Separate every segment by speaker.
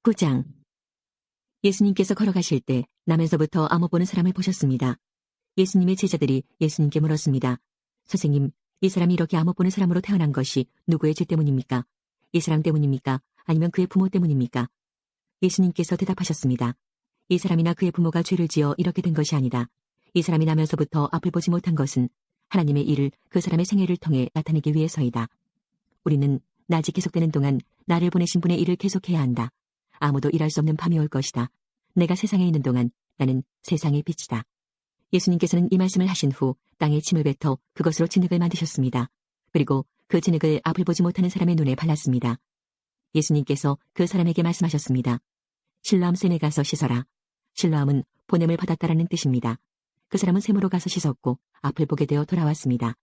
Speaker 1: 9장. 예수님께서 걸어가실 때 남에서부터 암호 보는 사람을 보셨습니다. 예수님의 제자들이 예수님께 물었습니다. 선생님, 이 사람이 이렇게 암호 보는 사람으로 태어난 것이 누구의 죄 때문입니까? 이 사람 때문입니까? 아니면 그의 부모 때문입니까? 예수님께서 대답하셨습니다. 이 사람이나 그의 부모가 죄를 지어 이렇게 된 것이 아니다. 이 사람이 나면서부터 앞을 보지 못한 것은 하나님의 일을 그 사람의 생애를 통해 나타내기 위해서이다. 우리는 낮이 계속되는 동안 나를 보내신 분의 일을 계속해야 한다. 아무도 일할 수 없는 밤이 올 것이다. 내가 세상에 있는 동안 나는 세상의 빛이다. 예수님께서는 이 말씀을 하신 후 땅에 침을 뱉어 그것으로 진흙을 만드셨습니다. 그리고 그 진흙을 앞을 보지 못하는 사람의 눈에 발랐습니다. 예수님께서 그 사람에게 말씀하셨습니다. 실로암 샘에 가서 씻어라. 실로암은 보냄을 받았다라는 뜻입니다. 그 사람은 샘으로 가서 씻었고 앞을 보게 되어 돌아왔습니다.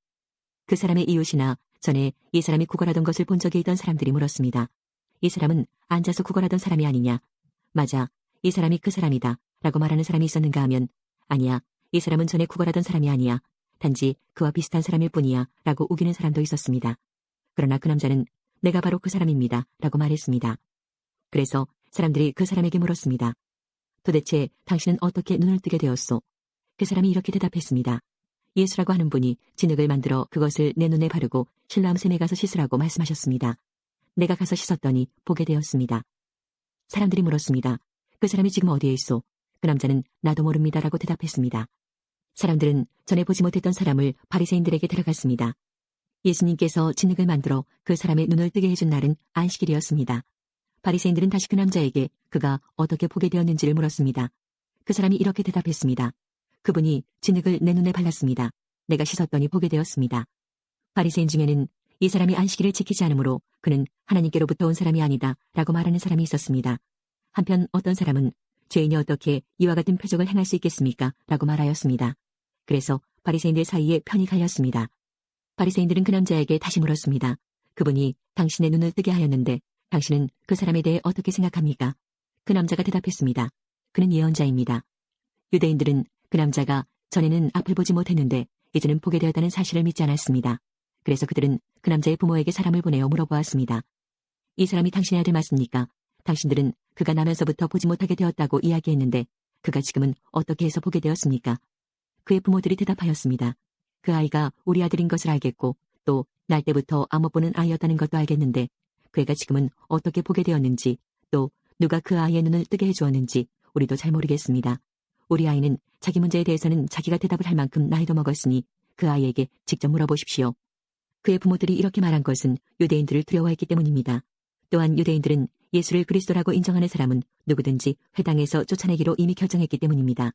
Speaker 1: 그 사람의 이웃이나 전에 이 사람이 구걸하던 것을 본 적이 있던 사람들이 물었습니다. 이 사람은 앉아서 구걸하던 사람이 아니냐? 맞아, 이 사람이 그 사람이다 라고 말하는 사람이 있었는가 하면 아니야, 이 사람은 전에 구걸하던 사람이 아니야. 단지 그와 비슷한 사람일 뿐이야 라고 우기는 사람도 있었습니다. 그러나 그 남자는 내가 바로 그 사람입니다 라고 말했습니다. 그래서 사람들이 그 사람에게 물었습니다. 도대체 당신은 어떻게 눈을 뜨게 되었소? 그 사람이 이렇게 대답했습니다. 예수라고 하는 분이 진흙을 만들어 그것을 내 눈에 바르고 실로암 샘에 가서 씻으라고 말씀하셨습니다. 내가 가서 씻었더니 보게 되었습니다. 사람들이 물었습니다. 그 사람이 지금 어디에 있소? 그 남자는 나도 모릅니다 라고 대답했습니다. 사람들은 전에 보지 못했던 사람을 바리새인들에게 데려갔습니다. 예수님께서 진흙을 만들어 그 사람의 눈을 뜨게 해준 날은 안식일이었습니다. 바리새인들은 다시 그 남자에게 그가 어떻게 보게 되었는지를 물었습니다. 그 사람이 이렇게 대답했습니다. 그분이 진흙을 내 눈에 발랐습니다. 내가 씻었더니 보게 되었습니다. 바리새인 중에는 이 사람이 안식일을 지키지 않으므로 그는 하나님께로부터 온 사람이 아니다 라고 말하는 사람이 있었습니다. 한편 어떤 사람은 죄인이 어떻게 이와 같은 표적을 행할 수 있겠습니까? 라고 말하였습니다. 그래서 바리새인들 사이에 편이 갈렸습니다. 바리새인들은 그 남자에게 다시 물었습니다. 그분이 당신의 눈을 뜨게 하였는데 당신은 그 사람에 대해 어떻게 생각합니까? 그 남자가 대답했습니다. 그는 예언자입니다. 유대인들은 그 남자가 전에는 앞을 보지 못했는데 이제는 보게 되었다는 사실을 믿지 않았습니다. 그래서 그들은 그 남자의 부모에게 사람을 보내어 물어보았습니다. 이 사람이 당신의 아들 맞습니까? 당신들은 그가 나면서부터 보지 못하게 되었다고 이야기했는데 그가 지금은 어떻게 해서 보게 되었습니까? 그의 부모들이 대답하였습니다. 그 아이가 우리 아들인 것을 알겠고 또 날 때부터 아못 보는 아이였다는 것도 알겠는데 그 애가 지금은 어떻게 보게 되었는지 또 누가 그 아이의 눈을 뜨게 해주었는지 우리도 잘 모르겠습니다. 우리 아이는 자기 문제에 대해서는 자기가 대답을 할 만큼 나이도 먹었으니 그 아이에게 직접 물어보십시오. 그의 부모들이 이렇게 말한 것은 유대인들을 두려워했기 때문입니다. 또한 유대인들은 예수를 그리스도라고 인정하는 사람은 누구든지 회당에서 쫓아내기로 이미 결정했기 때문입니다.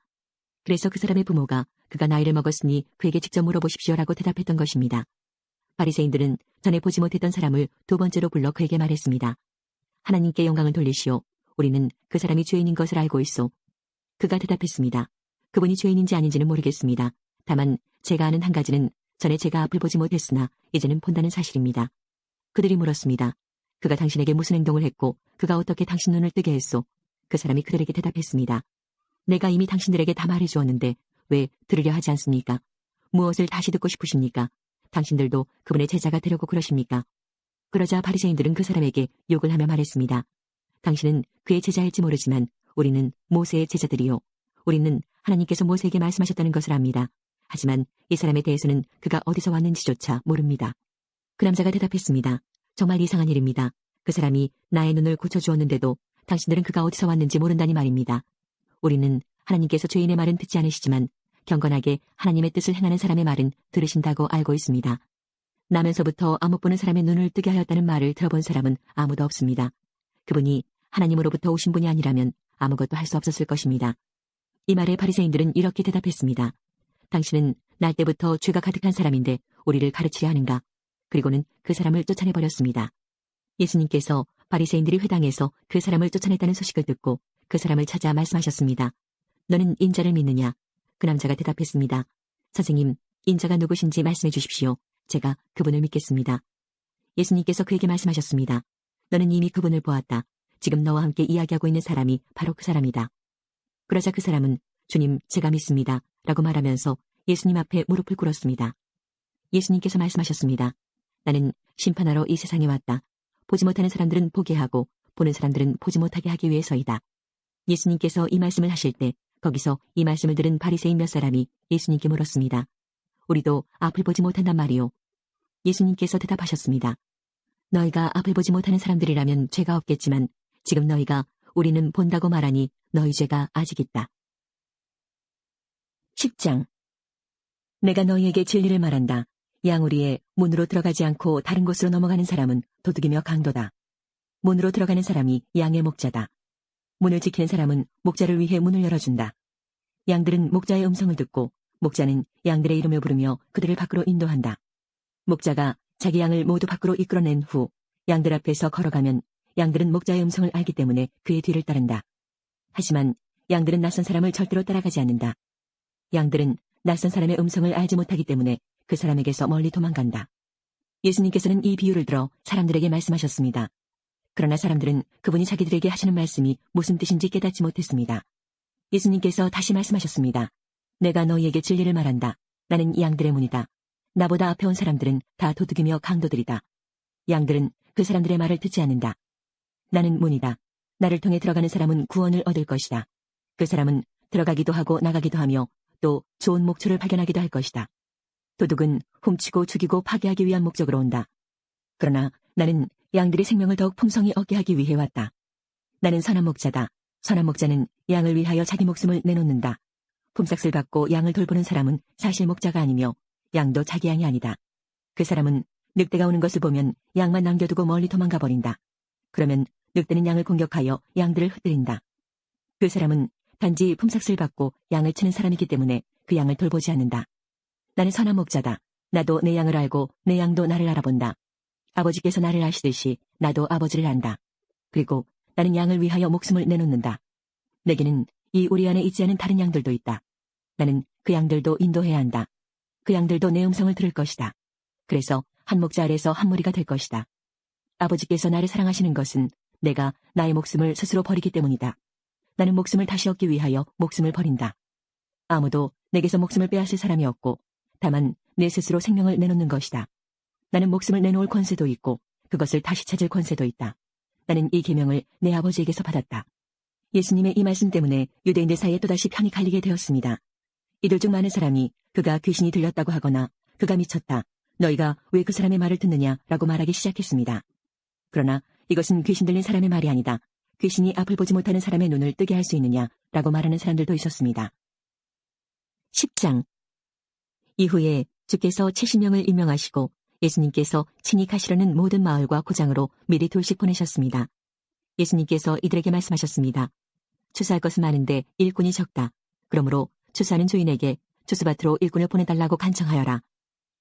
Speaker 1: 그래서 그 사람의 부모가 그가 나이를 먹었으니 그에게 직접 물어보십시오라고 대답했던 것입니다. 바리새인들은 전에 보지 못했던 사람을 두 번째로 불러 그에게 말했습니다. 하나님께 영광을 돌리시오. 우리는 그 사람이 죄인인 것을 알고 있소. 그가 대답했습니다. 그분이 죄인인지 아닌지는 모르겠습니다. 다만 제가 아는 한 가지는 전에 제가 앞을 보지 못했으나 이제는 본다는 사실입니다. 그들이 물었습니다. 그가 당신에게 무슨 행동을 했고 그가 어떻게 당신 눈을 뜨게 했소? 그 사람이 그들에게 대답했습니다. 내가 이미 당신들에게 다 말해주었는데 왜 들으려 하지 않습니까? 무엇을 다시 듣고 싶으십니까? 당신들도 그분의 제자가 되려고 그러십니까? 그러자 바리새인들은 그 사람에게 욕을 하며 말했습니다. 당신은 그의 제자일지 모르지만 우리는 모세의 제자들이요. 우리는 하나님께서 모세에게 말씀하셨다는 것을 압니다. 하지만 이 사람에 대해서는 그가 어디서 왔는지조차 모릅니다. 그 남자가 대답했습니다. 정말 이상한 일입니다. 그 사람이 나의 눈을 고쳐주었는데도 당신들은 그가 어디서 왔는지 모른다니 말입니다. 우리는 하나님께서 죄인의 말은 듣지 않으시지만 경건하게 하나님의 뜻을 행하는 사람의 말은 들으신다고 알고 있습니다. 나면서부터 아못 보는 사람의 눈을 뜨게 하였다는 말을 들어본 사람은 아무도 없습니다. 그분이 하나님으로부터 오신 분이 아니라면 아무것도 할 수 없었을 것입니다. 이 말에 바리새인들은 이렇게 대답했습니다. 당신은 날 때부터 죄가 가득한 사람인데 우리를 가르치려 하는가? 그리고는 그 사람을 쫓아내버렸습니다. 예수님께서 바리새인들이 회당에서 그 사람을 쫓아냈다는 소식을 듣고 그 사람을 찾아 말씀하셨습니다. 너는 인자를 믿느냐? 그 남자가 대답했습니다. 선생님, 인자가 누구신지 말씀해 주십시오. 제가 그분을 믿겠습니다. 예수님께서 그에게 말씀하셨습니다. 너는 이미 그분을 보았다. 지금 너와 함께 이야기하고 있는 사람이 바로 그 사람이다. 그러자 그 사람은 주님, 제가 믿습니다. 라고 말하면서 예수님 앞에 무릎을 꿇었습니다. 예수님께서 말씀하셨습니다. 나는 심판하러 이 세상에 왔다. 보지 못하는 사람들은 보게 하고 보는 사람들은 보지 못하게 하기 위해서이다. 예수님께서 이 말씀을 하실 때 거기서 이 말씀을 들은 바리새인 몇 사람이 예수님께 물었습니다. 우리도 앞을 보지 못한단 말이오. 예수님께서 대답하셨습니다. 너희가 앞을 보지 못하는 사람들이라면 죄가 없겠지만 지금 너희가 우리는 본다고 말하니 너희 죄가 아직 있다. 10장. 내가 너희에게 진리를 말한다. 양우리에 문으로 들어가지 않고 다른 곳으로 넘어가는 사람은 도둑이며 강도다. 문으로 들어가는 사람이 양의 목자다. 문을 지키는 사람은 목자를 위해 문을 열어준다. 양들은 목자의 음성을 듣고 목자는 양들의 이름을 부르며 그들을 밖으로 인도한다. 목자가 자기 양을 모두 밖으로 이끌어낸 후 양들 앞에서 걸어가면 양들은 목자의 음성을 알기 때문에 그의 뒤를 따른다. 하지만 양들은 낯선 사람을 절대로 따라가지 않는다. 양들은 낯선 사람의 음성을 알지 못하기 때문에 그 사람에게서 멀리 도망간다. 예수님께서는 이 비유를 들어 사람들에게 말씀하셨습니다. 그러나 사람들은 그분이 자기들에게 하시는 말씀이 무슨 뜻인지 깨닫지 못했습니다. 예수님께서 다시 말씀하셨습니다. 내가 너희에게 진리를 말한다. 나는 이 양들의 문이다. 나보다 앞에 온 사람들은 다 도둑이며 강도들이다. 양들은 그 사람들의 말을 듣지 않는다. 나는 문이다. 나를 통해 들어가는 사람은 구원을 얻을 것이다. 그 사람은 들어가기도 하고 나가기도 하며 또 좋은 목초를 발견하기도 할 것이다. 도둑은 훔치고 죽이고 파괴하기 위한 목적으로 온다. 그러나 나는 양들의 생명을 더욱 풍성히 얻게 하기 위해 왔다. 나는 선한 목자다. 선한 목자는 양을 위하여 자기 목숨을 내놓는다. 품삯을 받고 양을 돌보는 사람은 사실 목자가 아니며 양도 자기 양이 아니다. 그 사람은 늑대가 오는 것을 보면 양만 남겨두고 멀리 도망가 버린다. 그러면 늑대는 양을 공격하여 양들을 흩뜨린다. 그 사람은 단지 품삯을 받고 양을 치는 사람이기 때문에 그 양을 돌보지 않는다. 나는 선한 목자다. 나도 내 양을 알고 내 양도 나를 알아본다. 아버지께서 나를 아시듯이 나도 아버지를 안다. 그리고 나는 양을 위하여 목숨을 내놓는다. 내게는 이 우리 안에 있지 않은 다른 양들도 있다. 나는 그 양들도 인도해야 한다. 그 양들도 내 음성을 들을 것이다. 그래서 한 목자 아래서 한 무리가 될 것이다. 아버지께서 나를 사랑하시는 것은 내가 나의 목숨을 스스로 버리기 때문이다. 나는 목숨을 다시 얻기 위하여 목숨을 버린다. 아무도 내게서 목숨을 빼앗을 사람이 없고 다만 내 스스로 생명을 내놓는 것이다. 나는 목숨을 내놓을 권세도 있고 그것을 다시 찾을 권세도 있다. 나는 이 계명을 내 아버지에게서 받았다. 예수님의 이 말씀 때문에 유대인들 사이에 또다시 편이 갈리게 되었습니다. 이들 중 많은 사람이 그가 귀신이 들렸다고 하거나 그가 미쳤다. 너희가 왜 그 사람의 말을 듣느냐라고 말하기 시작했습니다. 그러나 이것은 귀신 들린 사람의 말이 아니다. 귀신이 앞을 보지 못하는 사람의 눈을 뜨게 할 수 있느냐라고 말하는 사람들도 있었습니다. 10장. 이후에 주께서 70명을 임명하시고 예수님께서 친히 가시려는 모든 마을과 고장으로 미리 둘씩 보내셨습니다. 예수님께서 이들에게 말씀하셨습니다. 추수할 것은 많은데 일꾼이 적다. 그러므로 추수하는 주인에게 추수밭으로 일꾼을 보내달라고 간청하여라.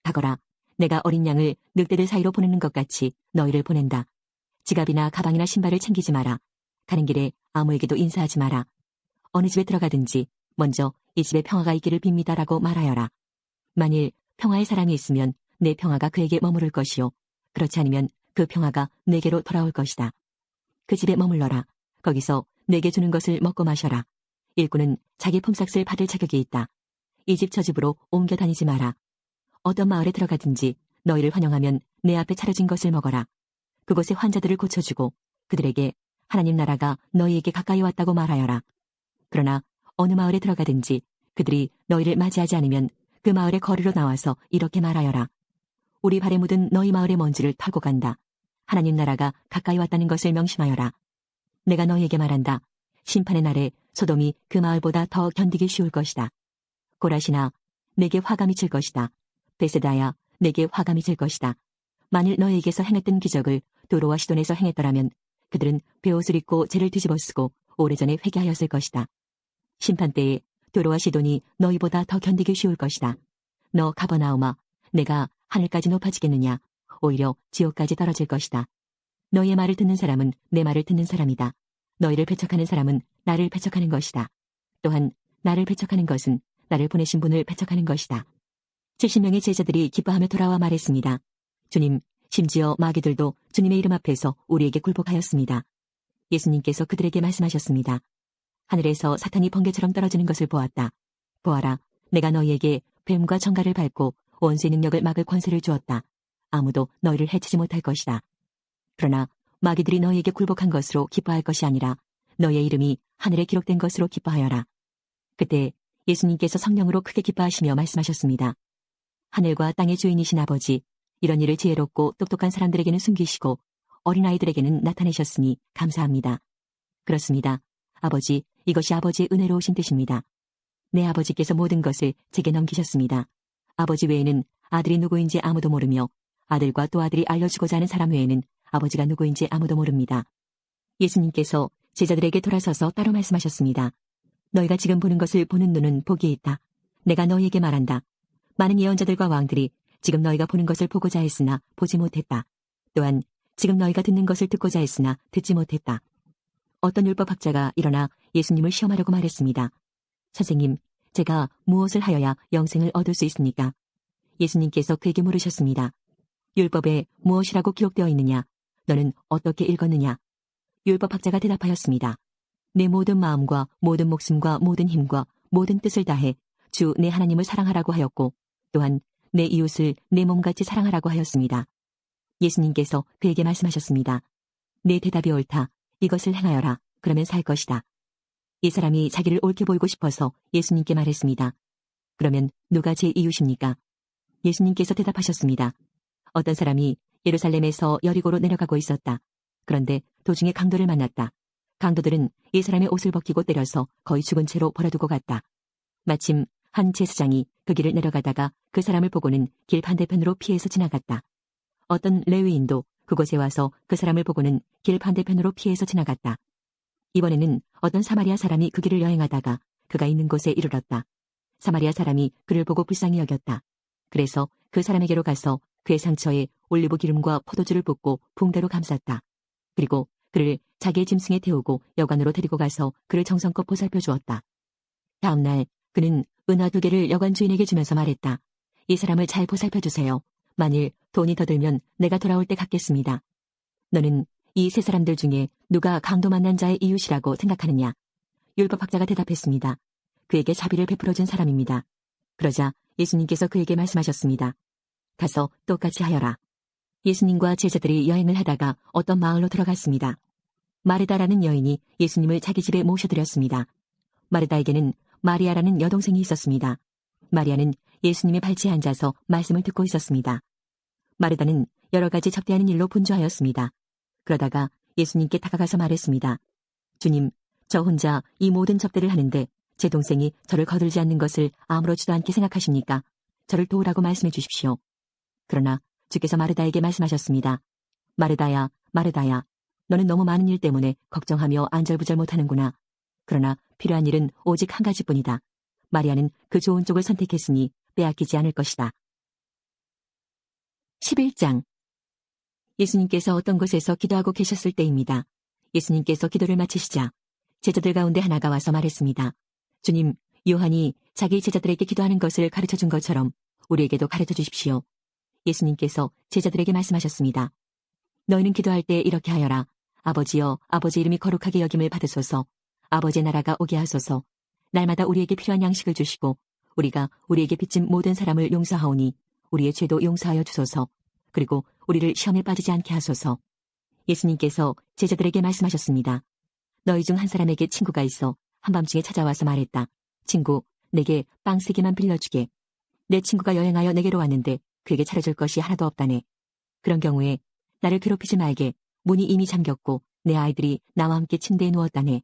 Speaker 1: 가거라. 내가 어린 양을 늑대들 사이로 보내는 것 같이 너희를 보낸다. 지갑이나 가방이나 신발을 챙기지 마라. 가는 길에 아무에게도 인사하지 마라. 어느 집에 들어가든지 먼저 이 집에 평화가 있기를 빕니다라고 말하여라. 만일 평화의 사람이 있으면 내 평화가 그에게 머무를 것이요. 그렇지 않으면 그 평화가 내게로 돌아올 것이다. 그 집에 머물러라. 거기서 내게 주는 것을 먹고 마셔라. 일꾼은 자기 품삯을 받을 자격이 있다. 이 집 저 집으로 옮겨 다니지 마라. 어떤 마을에 들어가든지 너희를 환영하면 내 앞에 차려진 것을 먹어라. 그곳의 환자들을 고쳐주고 그들에게 하나님 나라가 너희에게 가까이 왔다고 말하여라. 그러나 어느 마을에 들어가든지 그들이 너희를 맞이하지 않으면 그 마을의 거리로 나와서 이렇게 말하여라. 우리 발에 묻은 너희 마을의 먼지를 털고 간다. 하나님 나라가 가까이 왔다는 것을 명심하여라. 내가 너희에게 말한다. 심판의 날에 소돔이 그 마을보다 더 견디기 쉬울 것이다. 고라시나 내게 화가 미칠 것이다. 베세다야 내게 화가 미칠 것이다. 만일 너희에게서 행했던 기적을 도로와 시돈에서 행했더라면 그들은 베옷을 입고 죄를 뒤집어쓰고 오래전에 회개하였을 것이다. 심판 때에 도로와 시돈이 너희보다 더 견디기 쉬울 것이다. 너 가버나움아, 내가 하늘까지 높아지겠느냐? 오히려 지옥까지 떨어질 것이다. 너희의 말을 듣는 사람은 내 말을 듣는 사람이다. 너희를 배척하는 사람은 나를 배척하는 것이다. 또한 나를 배척하는 것은 나를 보내신 분을 배척하는 것이다. 70명의 제자들이 기뻐하며 돌아와 말했습니다. 주님, 심지어 마귀들도 주님의 이름 앞에서 우리에게 굴복하였습니다. 예수님께서 그들에게 말씀하셨습니다. 하늘에서 사탄이 번개처럼 떨어지는 것을 보았다. 보아라, 내가 너희에게 뱀과 정갈을 밟고 원수의 능력을 막을 권세를 주었다. 아무도 너희를 해치지 못할 것이다. 그러나 마귀들이 너희에게 굴복한 것으로 기뻐할 것이 아니라 너희의 이름이 하늘에 기록된 것으로 기뻐하여라. 그때 예수님께서 성령으로 크게 기뻐하시며 말씀하셨습니다. 하늘과 땅의 주인이신 아버지, 이런 일을 지혜롭고 똑똑한 사람들에게는 숨기시고 어린아이들에게는 나타내셨으니 감사합니다. 그렇습니다. 아버지, 이것이 아버지의 은혜로우신 뜻입니다. 내 아버지께서 모든 것을 제게 넘기셨습니다. 아버지 외에는 아들이 누구인지 아무도 모르며 아들과 또 아들이 알려주고자 하는 사람 외에는 아버지가 누구인지 아무도 모릅니다. 예수님께서 제자들에게 돌아서서 따로 말씀하셨습니다. 너희가 지금 보는 것을 보는 눈은 복이 있다. 내가 너희에게 말한다. 많은 예언자들과 왕들이 지금 너희가 보는 것을 보고자 했으나 보지 못했다. 또한 지금 너희가 듣는 것을 듣고자 했으나 듣지 못했다. 어떤 율법학자가 일어나 예수님을 시험하려고 말했습니다. 선생님, 제가 무엇을 하여야 영생을 얻을 수 있습니까? 예수님께서 그에게 물으셨습니다. 율법에 무엇이라고 기록되어 있느냐? 너는 어떻게 읽었느냐? 율법학자가 대답하였습니다. 내 모든 마음과 모든 목숨과 모든 힘과 모든 뜻을 다해 주 내 하나님을 사랑하라고 하였고 또한 내 이웃을 내 몸같이 사랑하라고 하였습니다. 예수님께서 그에게 말씀하셨습니다. 내 대답이 옳다. 이것을 행하여라. 그러면 살 것이다. 이 사람이 자기를 옳게 보이고 싶어서 예수님께 말했습니다. 그러면 누가 제 이웃입니까? 예수님께서 대답하셨습니다. 어떤 사람이 예루살렘에서 여리고로 내려가고 있었다. 그런데 도중에 강도를 만났다. 강도들은 이 사람의 옷을 벗기고 때려서 거의 죽은 채로 버려두고 갔다. 마침 한 제사장이 그 길을 내려가다가 그 사람을 보고는 길 반대편으로 피해서 지나갔다. 어떤 레위인도 그곳에 와서 그 사람을 보고는 길 반대편으로 피해서 지나갔다. 이번에는 어떤 사마리아 사람이 그 길을 여행하다가 그가 있는 곳에 이르렀다. 사마리아 사람이 그를 보고 불쌍히 여겼다. 그래서 그 사람에게로 가서 그의 상처에 올리브 기름과 포도주를 붓고 붕대로 감쌌다. 그리고 그를 자기의 짐승에 태우고 여관으로 데리고 가서 그를 정성껏 보살펴 주었다. 다음 날 그는 은화 2개를 여관 주인에게 주면서 말했다. 이 사람을 잘 보살펴 주세요. 만일 돈이 더 들면 내가 돌아올 때 갚겠습니다. 너는 이 세 사람들 중에 누가 강도 만난 자의 이웃이라고 생각하느냐? 율법학자가 대답했습니다. 그에게 자비를 베풀어준 사람입니다. 그러자 예수님께서 그에게 말씀하셨습니다. 가서 똑같이 하여라. 예수님과 제자들이 여행을 하다가 어떤 마을로 들어갔습니다. 마르다라는 여인이 예수님을 자기 집에 모셔드렸습니다. 마르다에게는 마리아라는 여동생이 있었습니다. 마리아는 예수님의 발치에 앉아서 말씀을 듣고 있었습니다. 마르다는 여러 가지 접대하는 일로 분주하였습니다. 그러다가 예수님께 다가가서 말했습니다. 주님, 저 혼자 이 모든 접대를 하는데 제 동생이 저를 거들지 않는 것을 아무렇지도 않게 생각하십니까? 저를 도우라고 말씀해 주십시오. 그러나 주께서 마르다에게 말씀하셨습니다. 마르다야, 마르다야, 너는 너무 많은 일 때문에 걱정하며 안절부절 못하는구나. 그러나 필요한 일은 오직 한 가지뿐이다. 마리아는 그 좋은 쪽을 선택했으니 빼앗기지 않을 것이다. 11장. 예수님께서 어떤 곳에서 기도하고 계셨을 때입니다. 예수님께서 기도를 마치시자 제자들 가운데 하나가 와서 말했습니다. 주님, 요한이 자기 제자들에게 기도하는 것을 가르쳐준 것처럼 우리에게도 가르쳐 주십시오. 예수님께서 제자들에게 말씀하셨습니다. 너희는 기도할 때 이렇게 하여라. 아버지여, 아버지 이름이 거룩하게 여김을 받으소서. 아버지의 나라가 오게 하소서. 날마다 우리에게 필요한 양식을 주시고 우리가 우리에게 빚진 모든 사람을 용서하오니 우리의 죄도 용서하여 주소서. 그리고 우리를 시험에 빠지지 않게 하소서. 예수님께서 제자들에게 말씀하셨습니다. 너희 중 한 사람에게 친구가 있어 한밤중에 찾아와서 말했다. 친구, 내게 빵 3개만 빌려주게. 내 친구가 여행하여 내게로 왔는데 그에게 차려줄 것이 하나도 없다네. 그런 경우에 나를 괴롭히지 말게. 문이 이미 잠겼고 내 아이들이 나와 함께 침대에 누웠다네.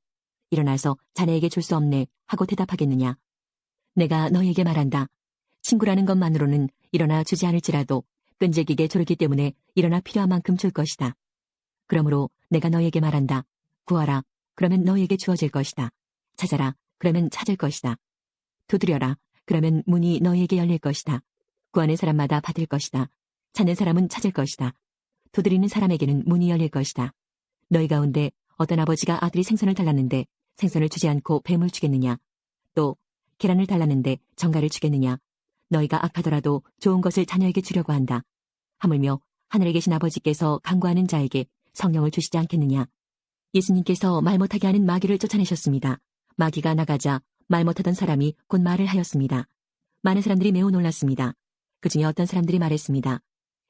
Speaker 1: 일어나서 자네에게 줄 수 없네 하고 대답하겠느냐. 내가 너희에게 말한다. 친구라는 것만으로는 일어나 주지 않을지라도 끈질기게 조르기 때문에 일어나 필요한 만큼 줄 것이다. 그러므로 내가 너희에게 말한다. 구하라. 그러면 너희에게 주어질 것이다. 찾아라. 그러면 찾을 것이다. 두드려라. 그러면 문이 너희에게 열릴 것이다. 구하는 사람마다 받을 것이다. 찾는 사람은 찾을 것이다. 두드리는 사람에게는 문이 열릴 것이다. 너희 가운데 어떤 아버지가 아들이 생선을 달랐는데 생선을 주지 않고 뱀을 주겠느냐? 또 계란을 달랐는데 정갈을 주겠느냐? 너희가 악하더라도 좋은 것을 자녀에게 주려고 한다. 하물며 하늘에 계신 아버지께서 간구하는 자에게 성령을 주시지 않겠느냐? 예수님께서 말 못하게 하는 마귀를 쫓아내셨습니다. 마귀가 나가자 말 못하던 사람이 곧 말을 하였습니다. 많은 사람들이 매우 놀랐습니다. 그 중에 어떤 사람들이 말했습니다.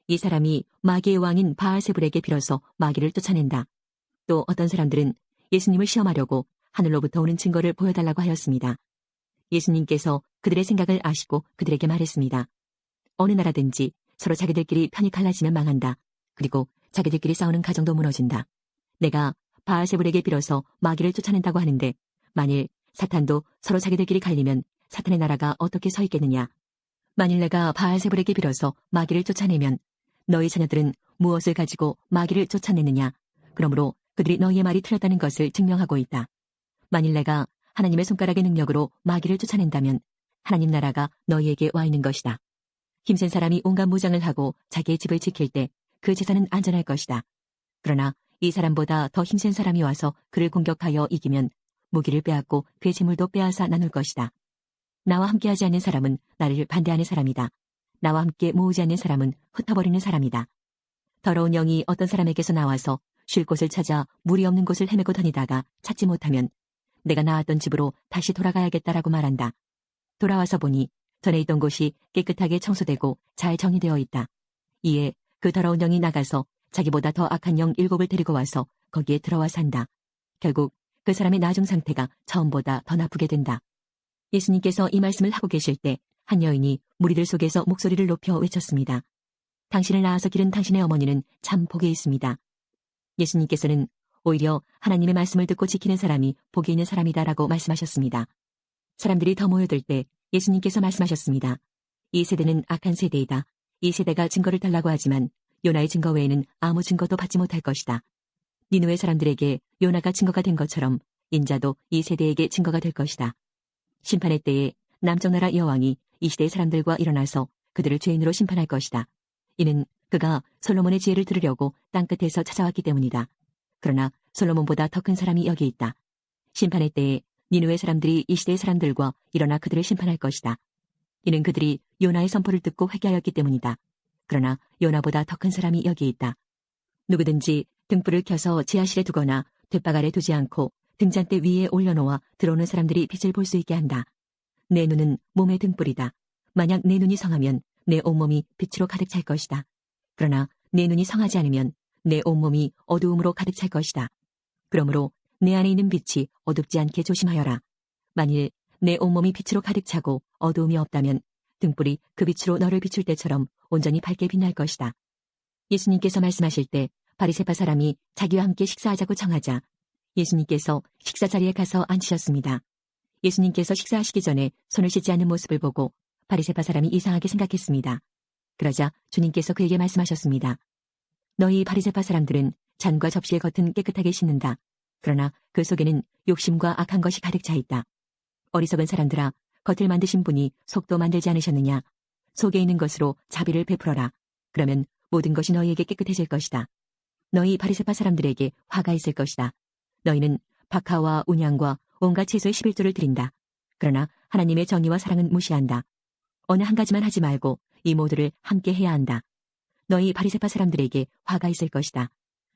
Speaker 1: 이 사람이 마귀의 왕인 바알세불에게 빌어서 마귀를 쫓아낸다. 또 어떤 사람들은 예수님을 시험하려고 하늘로부터 오는 증거를 보여달라고 하였습니다. 예수님께서 그들의 생각을 아시고 그들에게 말했습니다. 어느 나라든지 서로 자기들끼리 편이 갈라지면 망한다. 그리고 자기들끼리 싸우는 가정도 무너진다. 내가 바알세불에게 빌어서 마귀를 쫓아낸다고 하는데 만일 사탄도 서로 자기들끼리 갈리면 사탄의 나라가 어떻게 서 있겠느냐. 만일 내가 바알세불에게 빌어서 마귀를 쫓아내면 너희 자녀들은 무엇을 가지고 마귀를 쫓아내느냐. 그러므로 그들이 너희의 말이 틀렸다는 것을 증명하고 있다. 만일 내가 하나님의 손가락의 능력으로 마귀를 쫓아낸다면 하나님 나라가 너희에게 와 있는 것이다. 힘센 사람이 온갖 무장을 하고 자기의 집을 지킬 때 그 재산은 안전할 것이다. 그러나 이 사람보다 더 힘센 사람이 와서 그를 공격하여 이기면 무기를 빼앗고 그의 재물도 빼앗아 나눌 것이다. 나와 함께하지 않는 사람은 나를 반대하는 사람이다. 나와 함께 모으지 않는 사람은 흩어버리는 사람이다. 더러운 영이 어떤 사람에게서 나와서 쉴 곳을 찾아 물이 없는 곳을 헤매고 다니다가 찾지 못하면 내가 나왔던 집으로 다시 돌아가야겠다라고 말한다. 돌아와서 보니 전에 있던 곳이 깨끗하게 청소되고 잘 정리되어 있다. 이에 그 더러운 영이 나가서 자기보다 더 악한 영 7을 데리고 와서 거기에 들어와 산다. 결국 그 사람의 나중 상태가 처음보다 더 나쁘게 된다. 예수님께서 이 말씀을 하고 계실 때 한 여인이 무리들 속에서 목소리를 높여 외쳤습니다. 당신을 낳아서 기른 당신의 어머니는 참 복이 있습니다. 예수님께서는 오히려 하나님의 말씀을 듣고 지키는 사람이 복이 있는 사람이다라고 말씀하셨습니다. 사람들이 더 모여들 때 예수님께서 말씀하셨습니다. 이 세대는 악한 세대이다. 이 세대가 증거를 달라고 하지만 요나의 증거 외에는 아무 증거도 받지 못할 것이다. 니느웨 사람들에게 요나가 증거가 된 것처럼 인자도 이 세대에게 증거가 될 것이다. 심판의 때에 남쪽 나라 여왕이 이 시대의 사람들과 일어나서 그들을 죄인으로 심판할 것이다. 이는 그가 솔로몬의 지혜를 들으려고 땅끝에서 찾아왔기 때문이다. 그러나 솔로몬보다 더 큰 사람이 여기 있다. 심판의 때에 니느웨 사람들이 이 시대의 사람들과 일어나 그들을 심판할 것이다. 이는 그들이 요나의 선포를 듣고 회개하였기 때문이다. 그러나 요나보다 더 큰 사람이 여기 있다. 누구든지 등불을 켜서 지하실에 두거나 돛박 아래 두지 않고 등잔대 위에 올려놓아 들어오는 사람들이 빛을 볼 수 있게 한다. 내 눈은 몸의 등불이다. 만약 내 눈이 성하면 내 온몸이 빛으로 가득 찰 것이다. 그러나 내 눈이 성하지 않으면 내 온몸이 어두움으로 가득 찰 것이다. 그러므로 내 안에 있는 빛이 어둡지 않게 조심하여라. 만일 내 온몸이 빛으로 가득 차고 어두움이 없다면 등불이 그 빛으로 너를 비출 때처럼 온전히 밝게 빛날 것이다. 예수님께서 말씀하실 때 바리새파 사람이 자기와 함께 식사하자고 청하자 예수님께서 식사 자리에 가서 앉으셨습니다. 예수님께서 식사하시기 전에 손을 씻지 않는 모습을 보고 바리새파 사람이 이상하게 생각했습니다. 그러자 주님께서 그에게 말씀하셨습니다. 너희 바리새파 사람들은 잔과 접시의 겉은 깨끗하게 씻는다. 그러나 그 속에는 욕심과 악한 것이 가득 차 있다. 어리석은 사람들아, 겉을 만드신 분이 속도 만들지 않으셨느냐? 속에 있는 것으로 자비를 베풀어라. 그러면 모든 것이 너희에게 깨끗해질 것이다. 너희 바리새파 사람들에게 화가 있을 것이다. 너희는 박하와 운양과 온갖 채소의 11조를 드린다. 그러나 하나님의 정의와 사랑은 무시한다. 어느 한 가지만 하지 말고 이 모두를 함께 해야 한다. 너희 바리새파 사람들에게 화가 있을 것이다.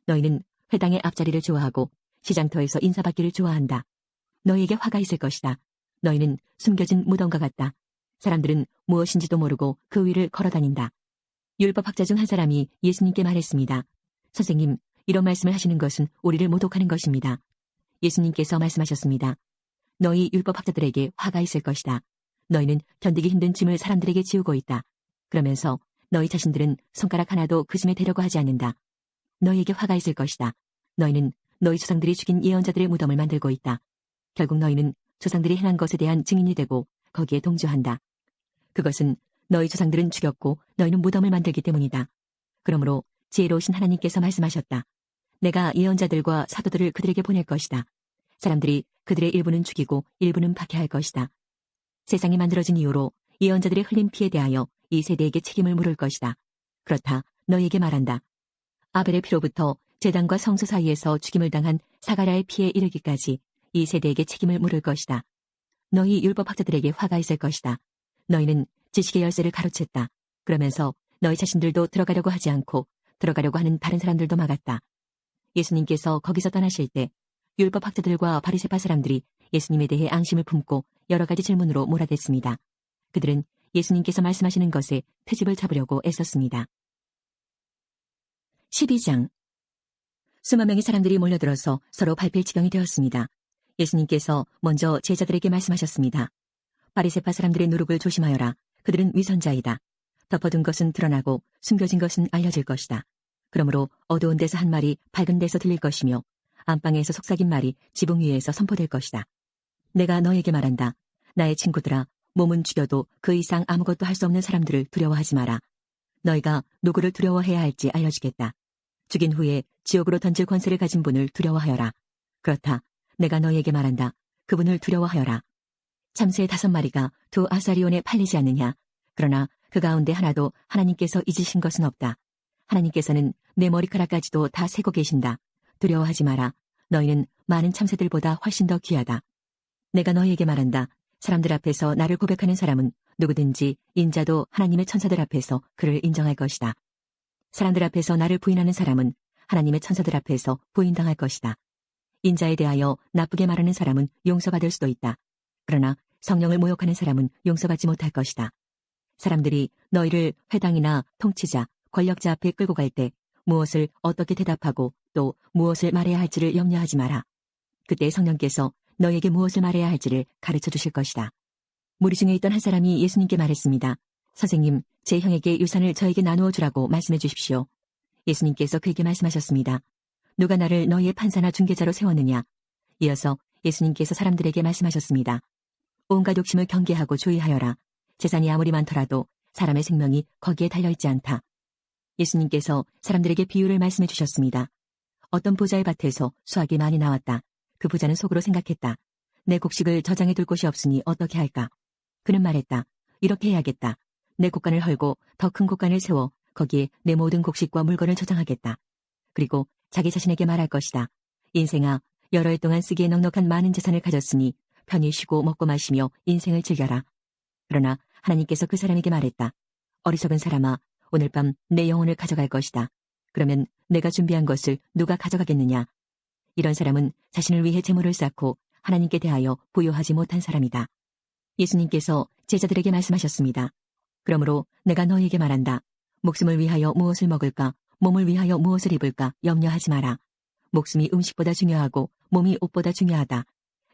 Speaker 1: 너희는 회당의 앞자리를 좋아하고 시장터에서 인사받기를 좋아한다. 너희에게 화가 있을 것이다. 너희는 숨겨진 무덤과 같다. 사람들은 무엇인지도 모르고 그 위를 걸어다닌다. 율법학자 중 한 사람이 예수님께 말했습니다. 선생님, 이런 말씀을 하시는 것은 우리를 모독하는 것입니다. 예수님께서 말씀하셨습니다. 너희 율법학자들에게 화가 있을 것이다. 너희는 견디기 힘든 짐을 사람들에게 지우고 있다. 그러면서 너희 자신들은 손가락 하나도 그 짐에 대려고 하지 않는다. 너희에게 화가 있을 것이다. 너희는 너희 조상들이 죽인 예언자들의 무덤을 만들고 있다. 결국 너희는 조상들이 행한 것에 대한 증인이 되고 거기에 동조한다. 그것은 너희 조상들은 죽였고 너희는 무덤을 만들기 때문이다. 그러므로 지혜로우신 하나님께서 말씀하셨다. 내가 예언자들과 사도들을 그들에게 보낼 것이다. 사람들이 그들의 일부는 죽이고 일부는 박해할 것이다. 세상이 만들어진 이후로 예언자들의 흘린 피에 대하여 이 세대에게 책임을 물을 것이다. 그렇다 너희에게 말한다. 아벨의 피로부터 제단과 성소 사이에서 죽임을 당한 사가랴의 피에 이르기까지 이 세대에게 책임을 물을 것이다. 너희 율법학자들에게 화가 있을 것이다. 너희는 지식의 열쇠를 가로챘다. 그러면서 너희 자신들도 들어가려고 하지 않고 들어가려고 하는 다른 사람들도 막았다. 예수님께서 거기서 떠나실 때 율법학자들과 바리새파 사람들이 예수님에 대해 앙심을 품고 여러 가지 질문으로 몰아댔습니다. 그들은 예수님께서 말씀하시는 것에 트집을 잡으려고 애썼습니다. 12장. 수만 명의 사람들이 몰려들어서 서로 밟힐 지경이 되었습니다. 예수님께서 먼저 제자들에게 말씀하셨습니다. 바리새파 사람들의 누룩을 조심하여라. 그들은 위선자이다. 덮어둔 것은 드러나고 숨겨진 것은 알려질 것이다. 그러므로 어두운 데서 한 말이 밝은 데서 들릴 것이며 안방에서 속삭인 말이 지붕 위에서 선포될 것이다. 내가 너에게 말한다. 나의 친구들아, 몸은 죽여도 그 이상 아무것도 할 수 없는 사람들을 두려워하지 마라. 너희가 누구를 두려워해야 할지 알려주겠다. 죽인 후에 지옥으로 던질 권세를 가진 분을 두려워하여라. 그렇다. 내가 너희에게 말한다. 그분을 두려워하여라. 참새 5마리가 2 아사리온에 팔리지 않느냐. 그러나 그 가운데 하나도 하나님께서 잊으신 것은 없다. 하나님께서는 내 머리카락까지도 다 세고 계신다. 두려워하지 마라. 너희는 많은 참새들보다 훨씬 더 귀하다. 내가 너희에게 말한다. 사람들 앞에서 나를 고백하는 사람은 누구든지 인자도 하나님의 천사들 앞에서 그를 인정할 것이다. 사람들 앞에서 나를 부인하는 사람은 하나님의 천사들 앞에서 부인당할 것이다. 인자에 대하여 나쁘게 말하는 사람은 용서받을 수도 있다. 그러나 성령을 모욕하는 사람은 용서받지 못할 것이다. 사람들이 너희를 회당이나 통치자, 권력자 앞에 끌고 갈 때 무엇을 어떻게 대답하고 또 무엇을 말해야 할지를 염려하지 마라. 그때 성령께서 너희에게 무엇을 말해야 할지를 가르쳐 주실 것이다. 무리 중에 있던 한 사람이 예수님께 말했습니다. 선생님, 제 형에게 유산을 저에게 나누어 주라고 말씀해 주십시오. 예수님께서 그에게 말씀하셨습니다. 누가 나를 너희의 판사나 중개자로 세웠느냐? 이어서 예수님께서 사람들에게 말씀하셨습니다. 온갖 욕심을 경계하고 주의하여라. 재산이 아무리 많더라도 사람의 생명이 거기에 달려있지 않다. 예수님께서 사람들에게 비유를 말씀해 주셨습니다. 어떤 부자의 밭에서 수확이 많이 나왔다. 그 부자는 속으로 생각했다. 내 곡식을 저장해 둘 곳이 없으니 어떻게 할까? 그는 말했다. 이렇게 해야겠다. 내 곡간을 헐고 더 큰 곡간을 세워 거기에 내 모든 곡식과 물건을 저장하겠다. 그리고 자기 자신에게 말할 것이다. 인생아, 여러 해 동안 쓰기에 넉넉한 많은 재산을 가졌으니 편히 쉬고 먹고 마시며 인생을 즐겨라. 그러나 하나님께서 그 사람에게 말했다. 어리석은 사람아, 오늘 밤 내 영혼을 가져갈 것이다. 그러면 내가 준비한 것을 누가 가져가겠느냐? 이런 사람은 자신을 위해 재물을 쌓고 하나님께 대하여 부요하지 못한 사람이다. 예수님께서 제자들에게 말씀하셨습니다. 그러므로 내가 너희에게 말한다. 목숨을 위하여 무엇을 먹을까, 몸을 위하여 무엇을 입을까 염려하지 마라. 목숨이 음식보다 중요하고 몸이 옷보다 중요하다.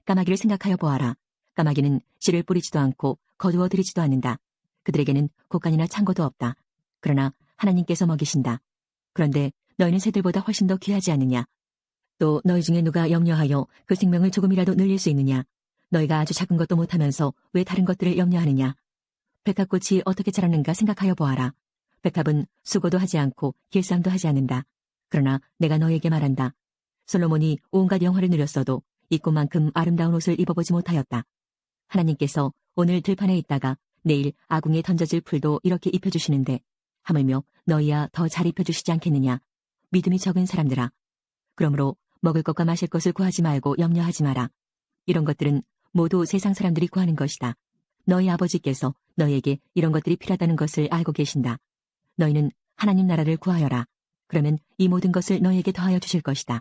Speaker 1: 까마귀를 생각하여 보아라. 까마귀는 씨를 뿌리지도 않고 거두어 들이지도 않는다. 그들에게는 곡간이나 창고도 없다. 그러나 하나님께서 먹이신다. 그런데 너희는 새들보다 훨씬 더 귀하지 않느냐? 또 너희 중에 누가 염려하여 그 생명을 조금이라도 늘릴 수 있느냐? 너희가 아주 작은 것도 못하면서 왜 다른 것들을 염려하느냐? 백합꽃이 어떻게 자라는가 생각하여 보아라. 백합은 수고도 하지 않고 길쌈도 하지 않는다. 그러나 내가 너희에게 말한다. 솔로몬이 온갖 영화를 누렸어도 이 꽃만큼 아름다운 옷을 입어보지 못하였다. 하나님께서 오늘 들판에 있다가 내일 아궁이에 던져질 풀도 이렇게 입혀주시는데 하물며 너희야 더 잘 입혀주시지 않겠느냐? 믿음이 적은 사람들아. 그러므로 먹을 것과 마실 것을 구하지 말고 염려하지 마라. 이런 것들은 모두 세상 사람들이 구하는 것이다. 너희 아버지께서 너희에게 이런 것들이 필요하다는 것을 알고 계신다. 너희는 하나님 나라를 구하여라. 그러면 이 모든 것을 너희에게 더하여 주실 것이다.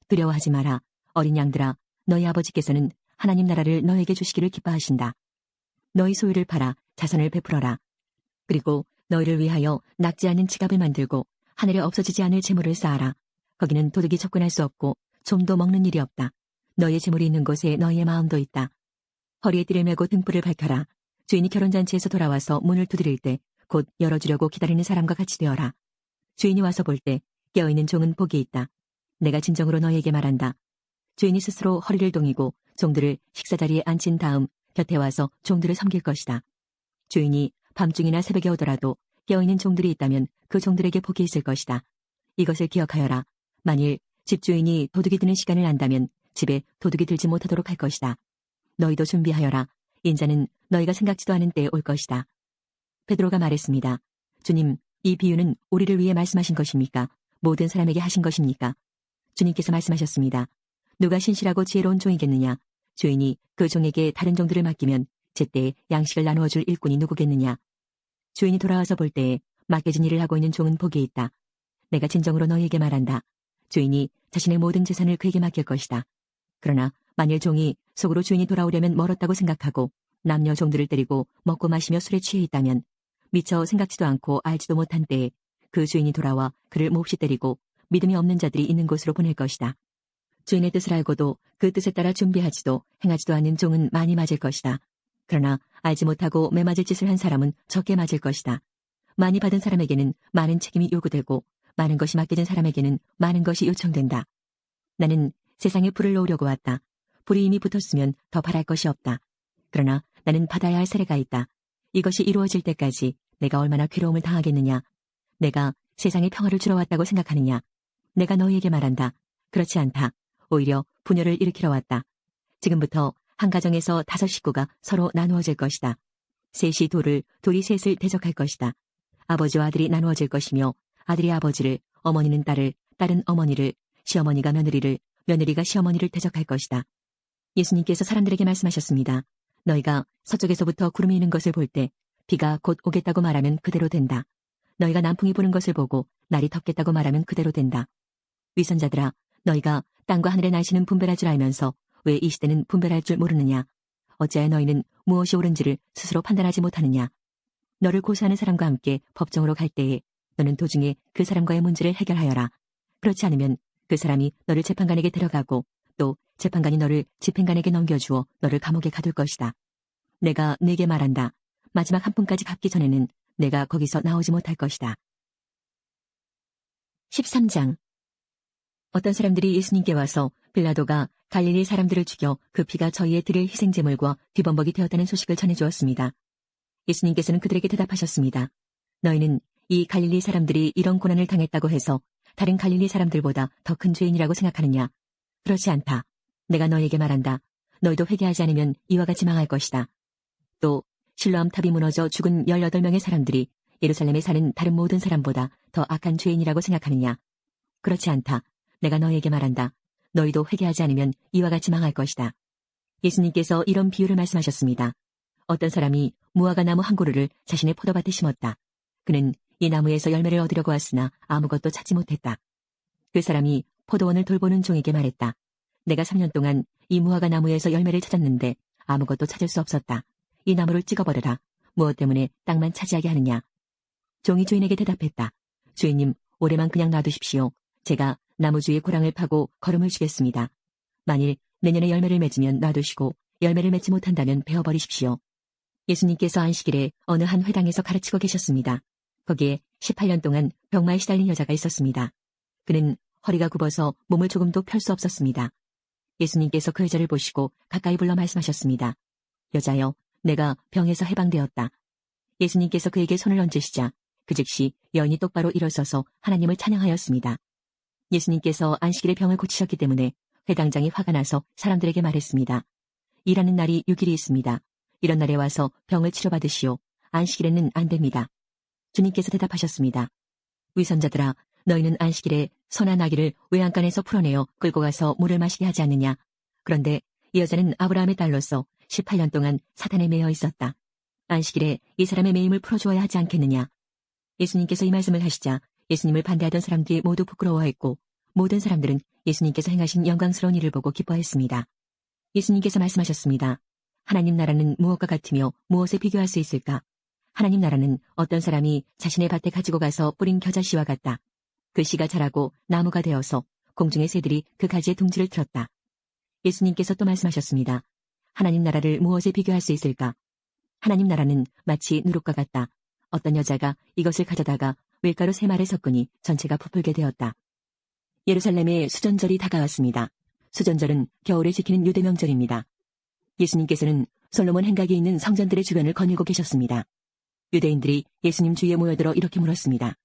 Speaker 1: 두려워하지 마라. 어린 양들아, 너희 아버지께서는 하나님 나라를 너희에게 주시기를 기뻐하신다. 너희 소유를 팔아 자선을 베풀어라. 그리고 너희를 위하여 낡지 않은 지갑을 만들고 하늘에 없어지지 않을 재물을 쌓아라. 거기는 도둑이 접근할 수 없고 좀도 먹는 일이 없다. 너희의 재물이 있는 곳에 너희의 마음도 있다. 허리에 띠를 메고 등불을 밝혀라. 주인이 결혼잔치에서 돌아와서 문을 두드릴 때 곧 열어주려고 기다리는 사람과 같이 되어라. 주인이 와서 볼 때 깨어있는 종은 복이 있다. 내가 진정으로 너희에게 말한다. 주인이 스스로 허리를 동이고 종들을 식사자리에 앉힌 다음 곁에 와서 종들을 섬길 것이다. 주인이 밤중이나 새벽에 오더라도 깨어있는 종들이 있다면 그 종들에게 복이 있을 것이다. 이것을 기억하여라. 만일 집주인이 도둑이 드는 시간을 안다면 집에 도둑이 들지 못하도록 할 것이다. 너희도 준비하여라. 인자는 너희가 생각지도 않은 때에 올 것이다. 베드로가 말했습니다. 주님, 이 비유는 우리를 위해 말씀하신 것입니까? 모든 사람에게 하신 것입니까? 주님께서 말씀하셨습니다. 누가 신실하고 지혜로운 종이겠느냐? 주인이 그 종에게 다른 종들을 맡기면 제때에 양식을 나누어 줄 일꾼이 누구겠느냐? 주인이 돌아와서 볼 때에 맡겨진 일을 하고 있는 종은 복이 있다. 내가 진정으로 너희에게 말한다. 주인이 자신의 모든 재산을 그에게 맡길 것이다. 그러나 만일 종이 속으로 주인이 돌아오려면 멀었다고 생각하고 남녀 종들을 때리고 먹고 마시며 술에 취해 있다면 미처 생각지도 않고 알지도 못한 때에 그 주인이 돌아와 그를 몹시 때리고 믿음이 없는 자들이 있는 곳으로 보낼 것이다. 주인의 뜻을 알고도 그 뜻에 따라 준비하지도 행하지도 않는 종은 많이 맞을 것이다. 그러나 알지 못하고 매맞을 짓을 한 사람은 적게 맞을 것이다. 많이 받은 사람에게는 많은 책임이 요구되고 많은 것이 맡겨진 사람에게는 많은 것이 요청된다. 나는 세상에 불을 놓으려고 왔다. 불이 이미 붙었으면 더 바랄 것이 없다. 그러나 나는 받아야 할 세례가 있다. 이것이 이루어질 때까지 내가 얼마나 괴로움을 당하겠느냐. 내가 세상에 평화를 주러 왔다고 생각하느냐. 내가 너희에게 말한다. 그렇지 않다. 오히려 분열을 일으키러 왔다. 지금부터 한 가정에서 5 식구가 서로 나누어질 것이다. 셋이 돌을, 돌이 셋을 대적할 것이다. 아버지와 아들이 나누어질 것이며 아들이 아버지를, 어머니는 딸을, 딸은 어머니를, 시어머니가 며느리를, 며느리가 시어머니를 대적할 것이다. 예수님께서 사람들에게 말씀하셨습니다. 너희가 서쪽에서부터 구름이 있는 것을 볼 때 비가 곧 오겠다고 말하면 그대로 된다. 너희가 남풍이 부는 것을 보고 날이 덥겠다고 말하면 그대로 된다. 위선자들아, 너희가 땅과 하늘의 날씨는 분별할 줄 알면서 왜 이 시대는 분별할 줄 모르느냐? 어찌하여 너희는 무엇이 옳은지를 스스로 판단하지 못하느냐? 너를 고소하는 사람과 함께 법정으로 갈 때에 너는 도중에 그 사람과의 문제를 해결하여라. 그렇지 않으면 그 사람이 너를 재판관에게 데려가고 또 재판관이 너를 집행관에게 넘겨주어 너를 감옥에 가둘 것이다. 내가 네게 말한다. 마지막 한 푼까지 갚기 전에는 내가 거기서 나오지 못할 것이다. 13장. 어떤 사람들이 예수님께 와서 빌라도가 갈릴리 사람들을 죽여 그 피가 저희의 드릴 희생제물과 뒤범벅이 되었다는 소식을 전해주었습니다. 예수님께서는 그들에게 대답하셨습니다. 너희는 이 갈릴리 사람들이 이런 고난을 당했다고 해서 다른 갈릴리 사람들보다 더 큰 죄인이라고 생각하느냐? 그렇지 않다. 내가 너희에게 말한다. 너희도 회개하지 않으면 이와 같이 망할 것이다. 또 실로암 탑이 무너져 죽은 18명의 사람들이 예루살렘에 사는 다른 모든 사람보다 더 악한 죄인이라고 생각하느냐? 그렇지 않다. 내가 너희에게 말한다. 너희도 회개하지 않으면 이와 같이 망할 것이다. 예수님께서 이런 비유를 말씀하셨습니다. 어떤 사람이 무화과 나무 한 그루를 자신의 포도밭에 심었다. 그는 이 나무에서 열매를 얻으려고 왔으나 아무것도 찾지 못했다. 그 사람이 포도원을 돌보는 종에게 말했다. 내가 3년 동안 이 무화과 나무에서 열매를 찾았는데 아무것도 찾을 수 없었다. 이 나무를 찍어버려라. 무엇 때문에 땅만 차지하게 하느냐. 종이 주인에게 대답했다. 주인님, 올해만 그냥 놔두십시오. 제가 나무 주위에 고랑을 파고 거름을 주겠습니다. 만일 내년에 열매를 맺으면 놔두시고 열매를 맺지 못한다면 베어버리십시오. 예수님께서 안식일에 어느 한 회당에서 가르치고 계셨습니다. 거기에 18년 동안 병마에 시달린 여자가 있었습니다. 그는 허리가 굽어서 몸을 조금도 펼 수 없었습니다. 예수님께서 그 여자를 보시고 가까이 불러 말씀하셨습니다. 여자여, 내가 병에서 해방되었다. 예수님께서 그에게 손을 얹으시자 그 즉시 여인이 똑바로 일어서서 하나님을 찬양하였습니다. 예수님께서 안식일에 병을 고치셨기 때문에 회당장이 화가 나서 사람들에게 말했습니다. 일하는 날이 6일이 있습니다. 이런 날에 와서 병을 치료받으시오. 안식일에는 안 됩니다. 주님께서 대답하셨습니다. 위선자들아, 너희는 안식일에 선한 아기를 외양간에서 풀어내어 끌고 가서 물을 마시게 하지 않느냐. 그런데 이 여자는 아브라함의 딸로서 18년 동안 사탄에 매여 있었다. 안식일에 이 사람의 매임을 풀어주어야 하지 않겠느냐. 예수님께서 이 말씀을 하시자 예수님을 반대하던 사람들이 모두 부끄러워했고 모든 사람들은 예수님께서 행하신 영광스러운 일을 보고 기뻐했습니다. 예수님께서 말씀하셨습니다. 하나님 나라는 무엇과 같으며 무엇에 비교할 수 있을까? 하나님 나라는 어떤 사람이 자신의 밭에 가지고 가서 뿌린 겨자씨와 같다. 그 씨가 자라고 나무가 되어서 공중의 새들이 그 가지에 둥지를 틀었다. 예수님께서 또 말씀하셨습니다. 하나님 나라를 무엇에 비교할 수 있을까? 하나님 나라는 마치 누룩과 같다. 어떤 여자가 이것을 가져다가 밀가루 3말에 섞으니 전체가 부풀게 되었다. 예루살렘에 수전절이 다가왔습니다. 수전절은 겨울에 지키는 유대 명절입니다. 예수님께서는 솔로몬 행각이 있는 성전들의 주변을 거닐고 계셨습니다. 유대인들이 예수님 주위에 모여들어 이렇게 물었습니다.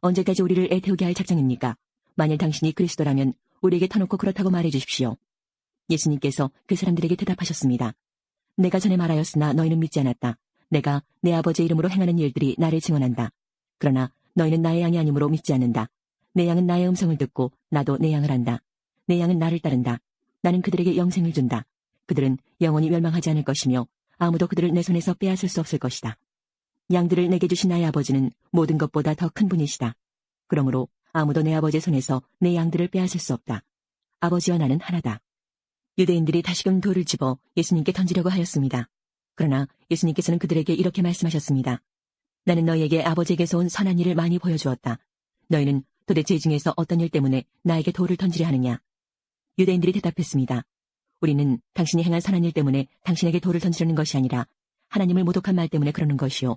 Speaker 1: 언제까지 우리를 애태우게 할 작정입니까? 만일 당신이 그리스도라면 우리에게 터놓고 그렇다고 말해 주십시오. 예수님께서 그 사람들에게 대답하셨습니다. 내가 전에 말하였으나 너희는 믿지 않았다. 내가 내 아버지의 이름으로 행하는 일들이 나를 증언한다. 그러나 너희는 나의 양이 아니므로 믿지 않는다. 내 양은 나의 음성을 듣고 나도 내 양을 안다. 내 양은 나를 따른다. 나는 그들에게 영생을 준다. 그들은 영원히 멸망하지 않을 것이며 아무도 그들을 내 손에서 빼앗을 수 없을 것이다. 양들을 내게 주신 나의 아버지는 모든 것보다 더 큰 분이시다. 그러므로 아무도 내 아버지의 손에서 내 양들을 빼앗을 수 없다. 아버지와 나는 하나다. 유대인들이 다시금 돌을 집어 예수님께 던지려고 하였습니다. 그러나 예수님께서는 그들에게 이렇게 말씀하셨습니다. 나는 너희에게 아버지에게서 온 선한 일을 많이 보여주었다. 너희는 도대체 이 중에서 어떤 일 때문에 나에게 돌을 던지려 하느냐? 유대인들이 대답했습니다. 우리는 당신이 행한 선한 일 때문에 당신에게 돌을 던지려는 것이 아니라 하나님을 모독한 말 때문에 그러는 것이요.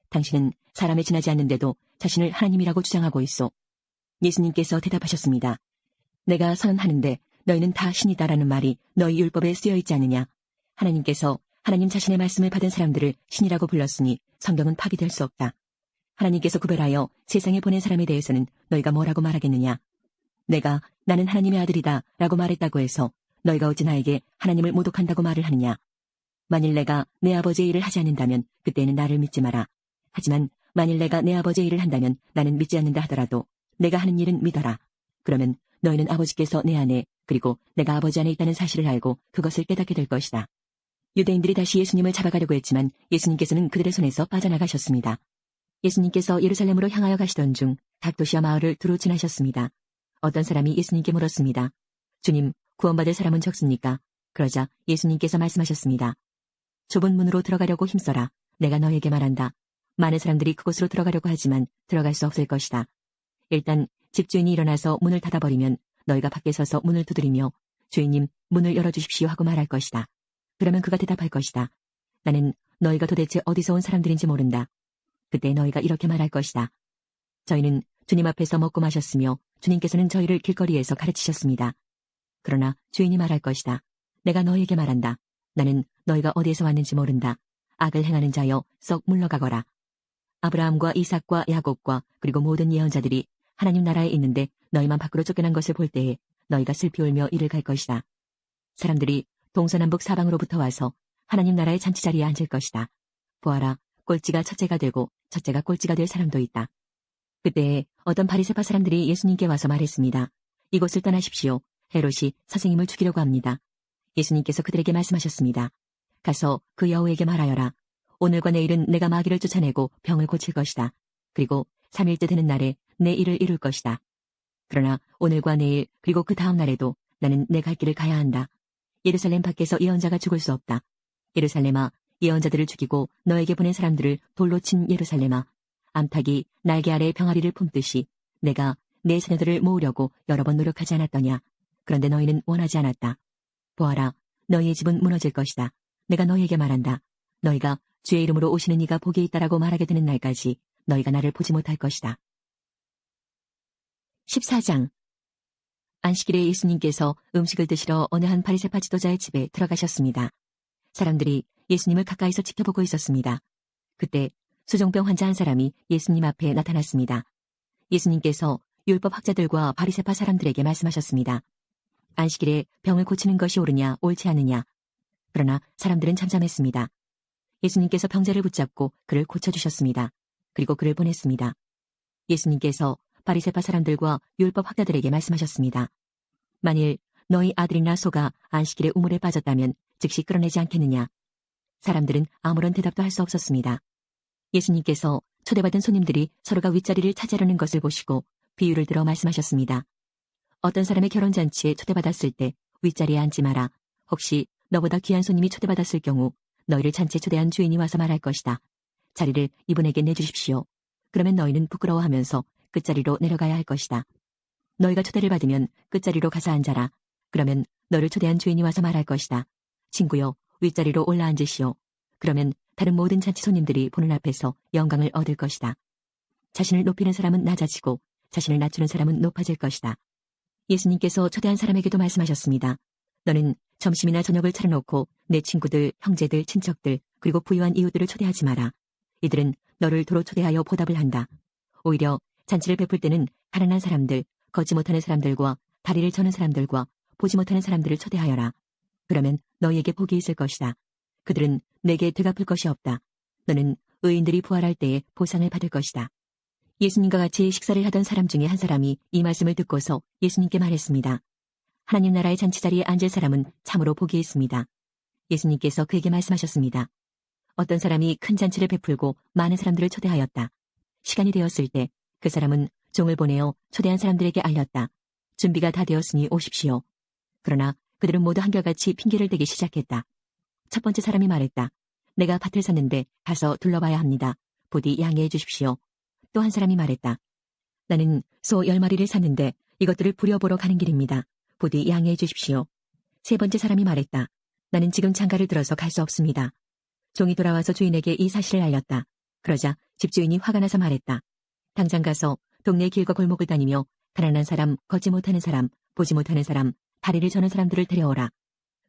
Speaker 1: 당신은 사람에 지나지 않는데도 자신을 하나님이라고 주장하고 있어. 예수님께서 대답하셨습니다. 내가 선언하는데 너희는 다 신이다라는 말이 너희 율법에 쓰여 있지 않느냐? 하나님께서 하나님 자신의 말씀을 받은 사람들을 신이라고 불렀으니 성경은 파기될 수 없다. 하나님께서 구별하여 세상에 보낸 사람에 대해서는 너희가 뭐라고 말하겠느냐? 내가 나는 하나님의 아들이다 라고 말했다고 해서 너희가 어찌 나에게 하나님을 모독한다고 말을 하느냐? 만일 내가 내 아버지의 일을 하지 않는다면 그때는 나를 믿지 마라. 하지만 만일 내가 내 아버지의 일을 한다면 나는 믿지 않는다 하더라도 내가 하는 일은 믿어라. 그러면 너희는 아버지께서 내 안에 그리고 내가 아버지 안에 있다는 사실을 알고 그것을 깨닫게 될 것이다. 유대인들이 다시 예수님을 잡아가려고 했지만 예수님께서는 그들의 손에서 빠져나가셨습니다. 예수님께서 예루살렘으로 향하여 가시던 중 각 도시와 마을을 두루 지나셨습니다. 어떤 사람이 예수님께 물었습니다. 주님, 구원받을 사람은 적습니까? 그러자 예수님께서 말씀하셨습니다. 좁은 문으로 들어가려고 힘써라. 내가 너에게 말한다. 많은 사람들이 그곳으로 들어가려고 하지만 들어갈 수 없을 것이다. 일단 집주인이 일어나서 문을 닫아버리면 너희가 밖에 서서 문을 두드리며 주인님, 문을 열어주십시오 하고 말할 것이다. 그러면 그가 대답할 것이다. 나는 너희가 도대체 어디서 온 사람들인지 모른다. 그때 너희가 이렇게 말할 것이다. 저희는 주님 앞에서 먹고 마셨으며 주님께서는 저희를 길거리에서 가르치셨습니다. 그러나 주인이 말할 것이다. 내가 너희에게 말한다. 나는 너희가 어디에서 왔는지 모른다. 악을 행하는 자여 썩 물러가거라. 아브라함과 이삭과 야곱과 그리고 모든 예언자들이 하나님 나라에 있는데 너희만 밖으로 쫓겨난 것을 볼 때에 너희가 슬피 울며 이를 갈 것이다. 사람들이 동서남북 사방으로부터 와서 하나님 나라의 잔치자리에 앉을 것이다. 보아라, 꼴찌가 첫째가 되고 첫째가 꼴찌가 될 사람도 있다. 그때에 어떤 바리새파 사람들이 예수님께 와서 말했습니다. 이곳을 떠나십시오. 헤롯이 선생님을 죽이려고 합니다. 예수님께서 그들에게 말씀하셨습니다. 가서 그 여우에게 말하여라. 오늘과 내일은 내가 마귀를 쫓아내고 병을 고칠 것이다. 그리고 3일째 되는 날에 내 일을 이룰 것이다. 그러나 오늘과 내일 그리고 그 다음 날에도 나는 내 갈 길을 가야 한다. 예루살렘 밖에서 예언자가 죽을 수 없다. 예루살렘아, 예언자들을 죽이고 너에게 보낸 사람들을 돌로 친 예루살렘아, 암탉이 날개 아래 병아리를 품듯이 내가 내 자녀들을 모으려고 여러 번 노력하지 않았더냐. 그런데 너희는 원하지 않았다. 보아라, 너희의 집은 무너질 것이다. 내가 너희에게 말한다. 너희가 주의 이름으로 오시는 이가 복이 있다라고 말하게 되는 날까지 너희가 나를 보지 못할 것이다. 14장. 안식일에 예수님께서 음식을 드시러 어느 한 바리새파 지도자의 집에 들어가셨습니다. 사람들이 예수님을 가까이서 지켜보고 있었습니다. 그때 수종병 환자 한 사람이 예수님 앞에 나타났습니다. 예수님께서 율법 학자들과 바리새파 사람들에게 말씀하셨습니다. 안식일에 병을 고치는 것이 옳으냐 옳지 않느냐. 그러나 사람들은 잠잠했습니다. 예수님께서 병자를 붙잡고 그를 고쳐주셨습니다. 그리고 그를 보냈습니다. 예수님께서 바리새파 사람들과 율법 학자들에게 말씀하셨습니다. 만일 너희 아들이나 소가 안식일에 우물에 빠졌다면 즉시 끌어내지 않겠느냐. 사람들은 아무런 대답도 할 수 없었습니다. 예수님께서 초대받은 손님들이 서로가 윗자리를 차지하려는 것을 보시고 비유를 들어 말씀하셨습니다. 어떤 사람의 결혼잔치에 초대받았을 때 윗자리에 앉지 마라. 혹시 너보다 귀한 손님이 초대받았을 경우 너희를 잔치에 초대한 주인이 와서 말할 것이다. 자리를 이분에게 내주십시오. 그러면 너희는 부끄러워하면서 끝자리로 내려가야 할 것이다. 너희가 초대를 받으면 끝자리로 가서 앉아라. 그러면 너를 초대한 주인이 와서 말할 것이다. 친구여, 윗자리로 올라앉으시오. 그러면 다른 모든 잔치 손님들이 보는 앞에서 영광을 얻을 것이다. 자신을 높이는 사람은 낮아지고 자신을 낮추는 사람은 높아질 것이다. 예수님께서 초대한 사람에게도 말씀하셨습니다. 너는 점심이나 저녁을 차려놓고 내 친구들, 형제들, 친척들, 그리고 부유한 이웃들을 초대하지 마라. 이들은 너를 도로 초대하여 보답을 한다. 오히려 잔치를 베풀 때는 가난한 사람들, 걷지 못하는 사람들과 다리를 저는 사람들과 보지 못하는 사람들을 초대하여라. 그러면 너희에게 복이 있을 것이다. 그들은 내게 되갚을 것이 없다. 너는 의인들이 부활할 때에 보상을 받을 것이다. 예수님과 같이 식사를 하던 사람 중에 한 사람이 이 말씀을 듣고서 예수님께 말했습니다. 하나님 나라의 잔치자리에 앉을 사람은 참으로 복이 있습니다. 예수님께서 그에게 말씀하셨습니다. 어떤 사람이 큰 잔치를 베풀고 많은 사람들을 초대하였다. 시간이 되었을 때 그 사람은 종을 보내어 초대한 사람들에게 알렸다. 준비가 다 되었으니 오십시오. 그러나 그들은 모두 한결같이 핑계를 대기 시작했다. 첫 번째 사람이 말했다. 내가 밭을 샀는데 가서 둘러봐야 합니다. 부디 양해해 주십시오. 또 한 사람이 말했다. 나는 소 10마리를 샀는데 이것들을 부려보러 가는 길입니다. 부디 양해해 주십시오. 세 번째 사람이 말했다. 나는 지금 장가를 들어서 갈 수 없습니다. 종이 돌아와서 주인에게 이 사실을 알렸다. 그러자 집주인이 화가 나서 말했다. 당장 가서 동네 길과 골목을 다니며 가난한 사람, 걷지 못하는 사람, 보지 못하는 사람, 다리를 저는 사람들을 데려오라.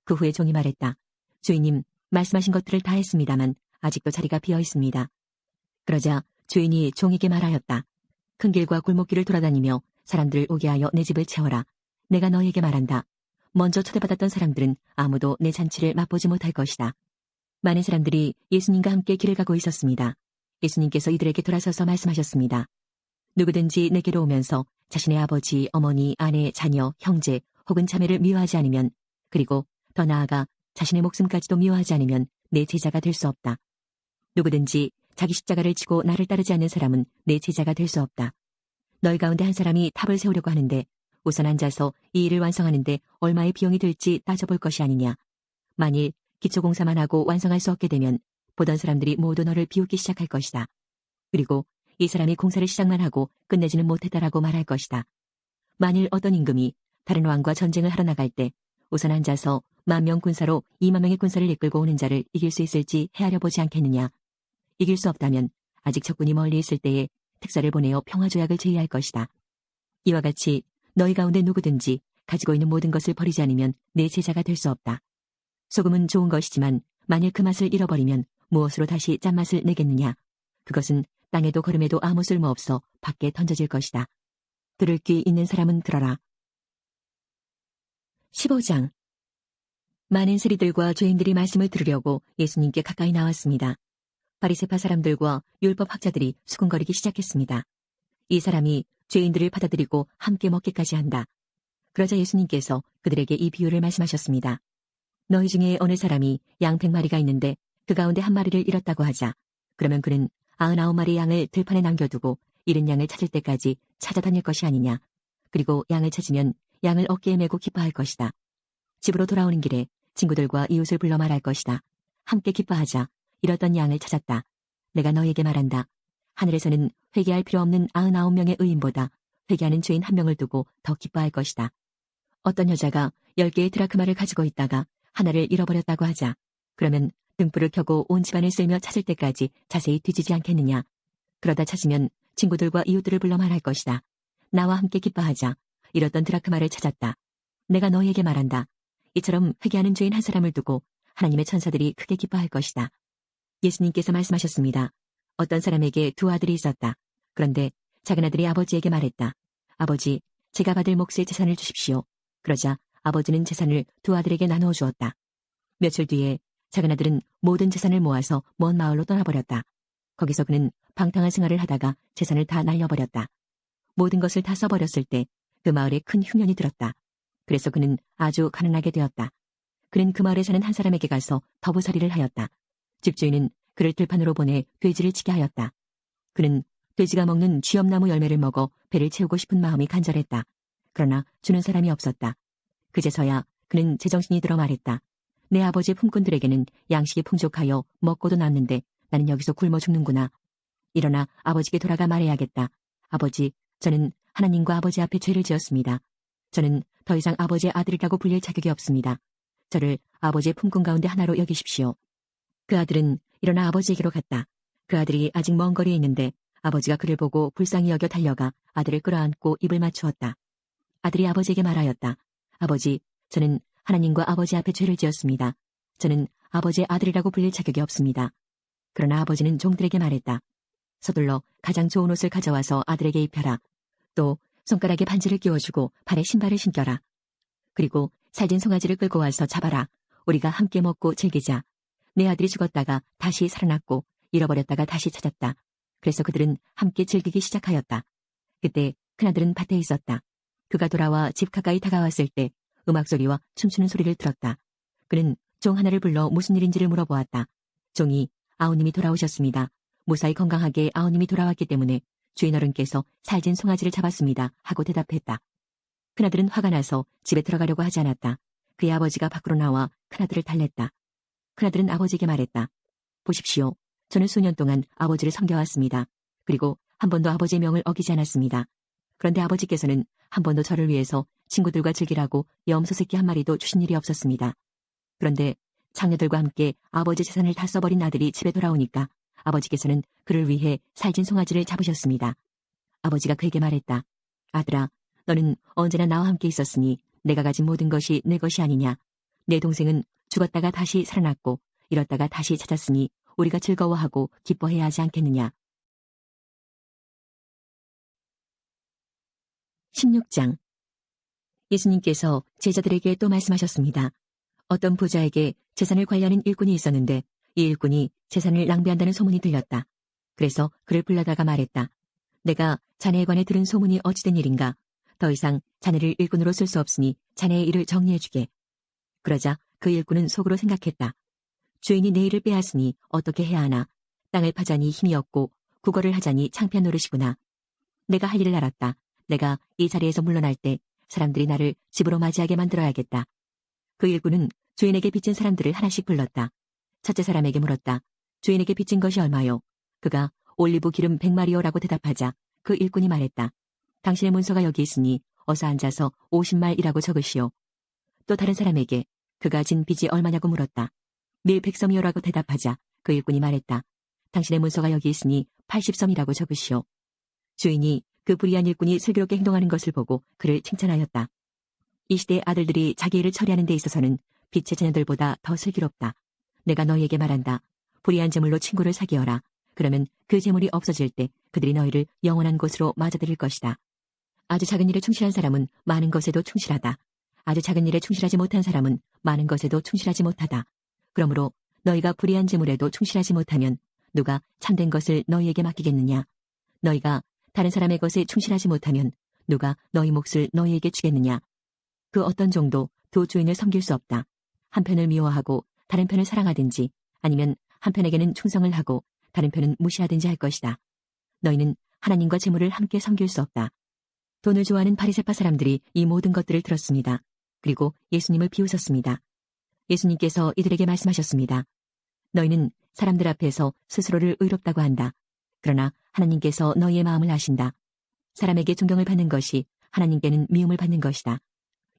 Speaker 1: 그 후에 종이 말했다. 주인님, 말씀하신 것들을 다 했습니다만 아직도 자리가 비어 있습니다. 그러자 주인이 종에게 말하였다. 큰 길과 골목길을 돌아다니며 사람들을 오게 하여 내 집을 채워라. 내가 너에게 말한다. 먼저 초대받았던 사람들은 아무도 내 잔치를 맛보지 못할 것이다. 많은 사람들이 예수님과 함께 길을 가고 있었습니다. 예수님께서 이들에게 돌아서서 말씀하셨습니다. 누구든지 내게로 오면서 자신의 아버지, 어머니, 아내, 자녀, 형제 혹은 자매를 미워하지 않으면, 그리고 더 나아가 자신의 목숨까지도 미워하지 않으면 내 제자가 될 수 없다. 누구든지 자기 십자가를 지고 나를 따르지 않는 사람은 내 제자가 될 수 없다. 너희 가운데 한 사람이 탑을 세우려고 하는데 우선 앉아서 이 일을 완성하는데 얼마의 비용이 들지 따져볼 것이 아니냐. 만일 기초공사만 하고 완성할 수 없게 되면 보던 사람들이 모두 너를 비웃기 시작할 것이다. 그리고 이 사람이 공사를 시작만 하고 끝내지는 못했다라고 말할 것이다. 만일 어떤 임금이 다른 왕과 전쟁을 하러 나갈 때 우선 앉아서 10,000명 군사로 20,000명의 군사를 이끌고 오는 자를 이길 수 있을지 헤아려 보지 않겠느냐. 이길 수 없다면 아직 적군이 멀리 있을 때에 특사를 보내어 평화조약을 제의할 것이다. 이와 같이 너희 가운데 누구든지 가지고 있는 모든 것을 버리지 않으면 내 제자가 될 수 없다. 소금은 좋은 것이지만 만일 그 맛을 잃어버리면 무엇으로 다시 짠맛을 내겠느냐. 그것은 땅에도 거름에도 아무 쓸모없어 밖에 던져질 것이다. 들을 귀 있는 사람은 들어라. 15장. 많은 세리들과 죄인들이 말씀을 들으려고 예수님께 가까이 나왔습니다. 바리새파 사람들과 율법 학자들이 수군거리기 시작했습니다. 이 사람이 죄인들을 받아들이고 함께 먹기까지 한다. 그러자 예수님께서 그들에게 이 비유를 말씀하셨습니다. 너희 중에 어느 사람이 양 100마리가 있는데 그 가운데 한 마리를 잃었다고 하자. 그러면 그는 99마리 양을 들판에 남겨두고 잃은 양을 찾을 때까지 찾아다닐 것이 아니냐. 그리고 양을 찾으면 양을 어깨에 메고 기뻐할 것이다. 집으로 돌아오는 길에 친구들과 이웃을 불러 말할 것이다. 함께 기뻐하자. 잃었던 양을 찾았다. 내가 너에게 말한다. 하늘에서는 회개할 필요 없는 99명의 의인보다 회개하는 죄인 1명을 두고 더 기뻐할 것이다. 어떤 여자가 10개의 드라크마를 가지고 있다가 하나를 잃어버렸다고 하자. 그러면 등불을 켜고 온 집안을 쓸며 찾을 때까지 자세히 뒤지지 않겠느냐. 그러다 찾으면 친구들과 이웃들을 불러 말할 것이다. 나와 함께 기뻐하자. 잃었던 드라크마를 찾았다. 내가 너에게 말한다. 이처럼 회개하는 죄인 한 사람을 두고 하나님의 천사들이 크게 기뻐할 것이다. 예수님께서 말씀하셨습니다. 어떤 사람에게 2 아들이 있었다. 그런데 작은 아들이 아버지에게 말했다. 아버지, 제가 받을 몫의 재산을 주십시오. 그러자 아버지는 재산을 2 아들에게 나누어 주었다. 며칠 뒤에 작은 아들은 모든 재산을 모아서 먼 마을로 떠나버렸다. 거기서 그는 방탕한 생활을 하다가 재산을 다 날려버렸다. 모든 것을 다 써버렸을 때 그 마을에 큰 흉년이 들었다. 그래서 그는 아주 가난하게 되었다. 그는 그 마을에 사는 한 사람에게 가서 더부살이를 하였다. 집주인은 그를 들판으로 보내 돼지를 치게 하였다. 그는 돼지가 먹는 쥐엄나무 열매를 먹어 배를 채우고 싶은 마음이 간절했다. 그러나 주는 사람이 없었다. 그제서야 그는 제정신이 들어 말했다. 내 아버지의 품꾼들에게는 양식이 풍족하여 먹고도 남는데 나는 여기서 굶어 죽는구나. 일어나 아버지께 돌아가 말해야겠다. 아버지, 저는 하나님과 아버지 앞에 죄를 지었습니다. 저는 더 이상 아버지의 아들이라고 불릴 자격이 없습니다. 저를 아버지의 품꾼 가운데 하나로 여기십시오. 그 아들은 일어나 아버지에게로 갔다. 그 아들이 아직 먼 거리에 있는데 아버지가 그를 보고 불쌍히 여겨 달려가 아들을 끌어안고 입을 맞추었다. 아들이 아버지에게 말하였다. 아버지, 저는 하나님과 아버지 앞에 죄를 지었습니다. 저는 아버지의 아들이라고 불릴 자격이 없습니다. 그러나 아버지는 종들에게 말했다. 서둘러 가장 좋은 옷을 가져와서 아들에게 입혀라. 또 손가락에 반지를 끼워주고 발에 신발을 신겨라. 그리고 살진 송아지를 끌고 와서 잡아라. 우리가 함께 먹고 즐기자. 내 아들이 죽었다가 다시 살아났고 잃어버렸다가 다시 찾았다. 그래서 그들은 함께 즐기기 시작하였다. 그때 큰아들은 밭에 있었다. 그가 돌아와 집 가까이 다가왔을 때 음악 소리와 춤추는 소리를 들었다. 그는 종 하나를 불러 무슨 일인지를 물어보았다. 종이 아우님이 돌아오셨습니다. 무사히 건강하게 아우님이 돌아왔기 때문에 주인 어른께서 살진 송아지를 잡았습니다. 하고 대답했다. 큰아들은 화가 나서 집에 들어가려고 하지 않았다. 그의 아버지가 밖으로 나와 큰아들을 달랬다. 큰아들은 아버지에게 말했다. 보십시오. 저는 수년 동안 아버지를 섬겨왔습니다. 그리고 한 번도 아버지의 명을 어기지 않았습니다. 그런데 아버지께서는 한 번도 저를 위해서 친구들과 즐기라고 염소 새끼 한 마리도 주신 일이 없었습니다. 그런데 장녀들과 함께 아버지 재산을 다 써버린 아들이 집에 돌아오니까 아버지께서는 그를 위해 살찐 송아지를 잡으셨습니다. 아버지가 그에게 말했다. 아들아, 너는 언제나 나와 함께 있었으니 내가 가진 모든 것이 내 것이 아니냐. 내 동생은 죽었다가 다시 살아났고 잃었다가 다시 찾았으니 우리가 즐거워하고 기뻐해야 하지 않겠느냐. 16장. 예수님께서 제자들에게 또 말씀하셨습니다. 어떤 부자에게 재산을 관리하는 일꾼이 있었는데 이 일꾼이 재산을 낭비한다는 소문이 들렸다. 그래서 그를 불러다가 말했다. 내가 자네에 관해 들은 소문이 어찌된 일인가? 더 이상 자네를 일꾼으로 쓸 수 없으니 자네의 일을 정리해주게. 그러자 그 일꾼은 속으로 생각했다. 주인이 내 일을 빼앗으니 어떻게 해야 하나. 땅을 파자니 힘이 없고 국어를 하자니 창피한 노릇이구나. 내가 할 일을 알았다. 내가 이 자리에서 물러날 때 사람들이 나를 집으로 맞이하게 만들어야겠다. 그 일꾼은 주인에게 빚진 사람들을 하나씩 불렀다. 첫째 사람에게 물었다. 주인에게 빚진 것이 얼마요? 그가 올리브 기름 100마리요라고 대답하자 그 일꾼이 말했다. 당신의 문서가 여기 있으니 어서 앉아서 50말이라고 적으시오. 또 다른 사람에게 그가 진 빚이 얼마냐고 물었다. 밀 100섬이요라고 대답하자 그 일꾼이 말했다. 당신의 문서가 여기 있으니 80섬이라고 적으시오. 주인이 그 불의한 일꾼이 슬기롭게 행동하는 것을 보고 그를 칭찬하였다. 이 시대의 아들들이 자기 일을 처리하는 데 있어서는 빛의 자녀들보다 더 슬기롭다. 내가 너희에게 말한다. 불의한 재물로 친구를 사귀어라. 그러면 그 재물이 없어질 때 그들이 너희를 영원한 곳으로 맞아들일 것이다. 아주 작은 일에 충실한 사람은 많은 것에도 충실하다. 아주 작은 일에 충실하지 못한 사람은 많은 것에도 충실하지 못하다. 그러므로 너희가 불의한 재물에도 충실하지 못하면 누가 참된 것을 너희에게 맡기겠느냐? 너희가 다른 사람의 것에 충실하지 못하면 누가 너희 몫을 너희에게 주겠느냐? 그 어떤 종도 두 주인을 섬길 수 없다. 한편을 미워하고 다른 편을 사랑하든지 아니면 한편에게는 충성을 하고 다른 편은 무시하든지 할 것이다. 너희는 하나님과 재물을 함께 섬길 수 없다. 돈을 좋아하는 바리새파 사람들이 이 모든 것들을 들었습니다. 그리고 예수님을 비웃었습니다. 예수님께서 이들에게 말씀하셨습니다. 너희는 사람들 앞에서 스스로를 의롭다고 한다. 그러나 하나님께서 너희의 마음을 아신다. 사람에게 존경을 받는 것이 하나님께는 미움을 받는 것이다.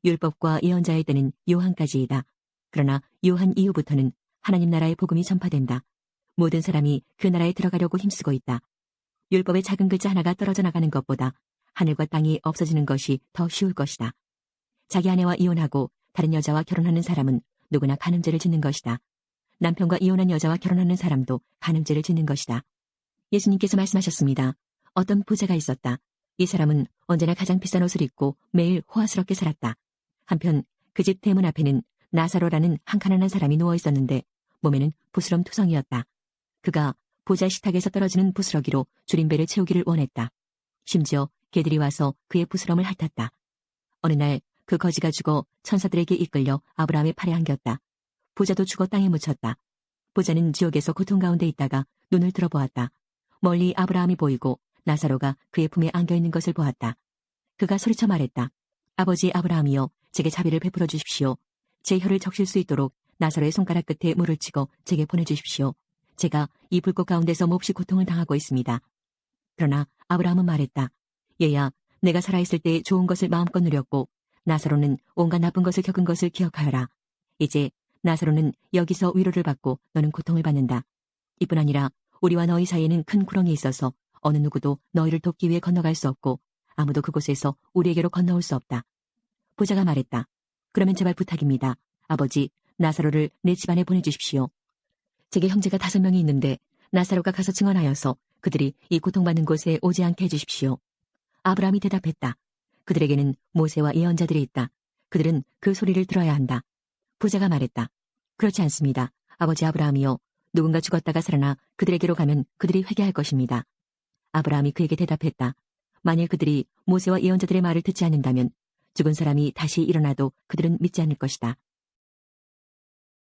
Speaker 1: 율법과 예언자의 때는 요한까지이다. 그러나 요한 이후부터는 하나님 나라의 복음이 전파된다. 모든 사람이 그 나라에 들어가려고 힘쓰고 있다. 율법의 작은 글자 하나가 떨어져 나가는 것보다 하늘과 땅이 없어지는 것이 더 쉬울 것이다. 자기 아내와 이혼하고 다른 여자와 결혼하는 사람은 누구나 간음죄를 짓는 것이다. 남편과 이혼한 여자와 결혼하는 사람도 간음죄를 짓는 것이다. 예수님께서 말씀하셨습니다. 어떤 부자가 있었다. 이 사람은 언제나 가장 비싼 옷을 입고 매일 호화스럽게 살았다. 한편 그 집 대문 앞에는 나사로라는 한 가난한 사람이 누워 있었는데 몸에는 부스럼 투성이었다. 그가 부자 식탁에서 떨어지는 부스러기로 줄임배를 채우기를 원했다. 심지어 개들이 와서 그의 부스럼을 핥았다. 어느 날 그 거지가 죽어 천사들에게 이끌려 아브라함의 팔에 안겼다. 부자도 죽어 땅에 묻혔다. 부자는 지옥에서 고통 가운데 있다가 눈을 들어보았다. 멀리 아브라함이 보이고 나사로가 그의 품에 안겨있는 것을 보았다. 그가 소리쳐 말했다. 아버지 아브라함이여, 제게 자비를 베풀어 주십시오. 제 혀를 적실 수 있도록 나사로의 손가락 끝에 물을 치고 제게 보내주십시오. 제가 이 불꽃 가운데서 몹시 고통을 당하고 있습니다. 그러나 아브라함은 말했다. 얘야, 내가 살아있을 때 좋은 것을 마음껏 누렸고 나사로는 온갖 나쁜 것을 겪은 것을 기억하여라. 이제 나사로는 여기서 위로를 받고 너는 고통을 받는다. 이뿐 아니라 우리와 너희 사이에는 큰 구렁이 있어서 어느 누구도 너희를 돕기 위해 건너갈 수 없고 아무도 그곳에서 우리에게로 건너올 수 없다. 부자가 말했다. 그러면 제발 부탁입니다. 아버지, 나사로를 내 집안에 보내주십시오. 제게 형제가 5명이 있는데 나사로가 가서 증언하여서 그들이 이 고통받는 곳에 오지 않게 해주십시오. 아브라함이 대답했다. 그들에게는 모세와 예언자들이 있다. 그들은 그 소리를 들어야 한다. 부자가 말했다. 그렇지 않습니다. 아버지 아브라함이여, 누군가 죽었다가 살아나 그들에게로 가면 그들이 회개할 것입니다. 아브라함이 그에게 대답했다. 만일 그들이 모세와 예언자들의 말을 듣지 않는다면 죽은 사람이 다시 일어나도 그들은 믿지 않을 것이다.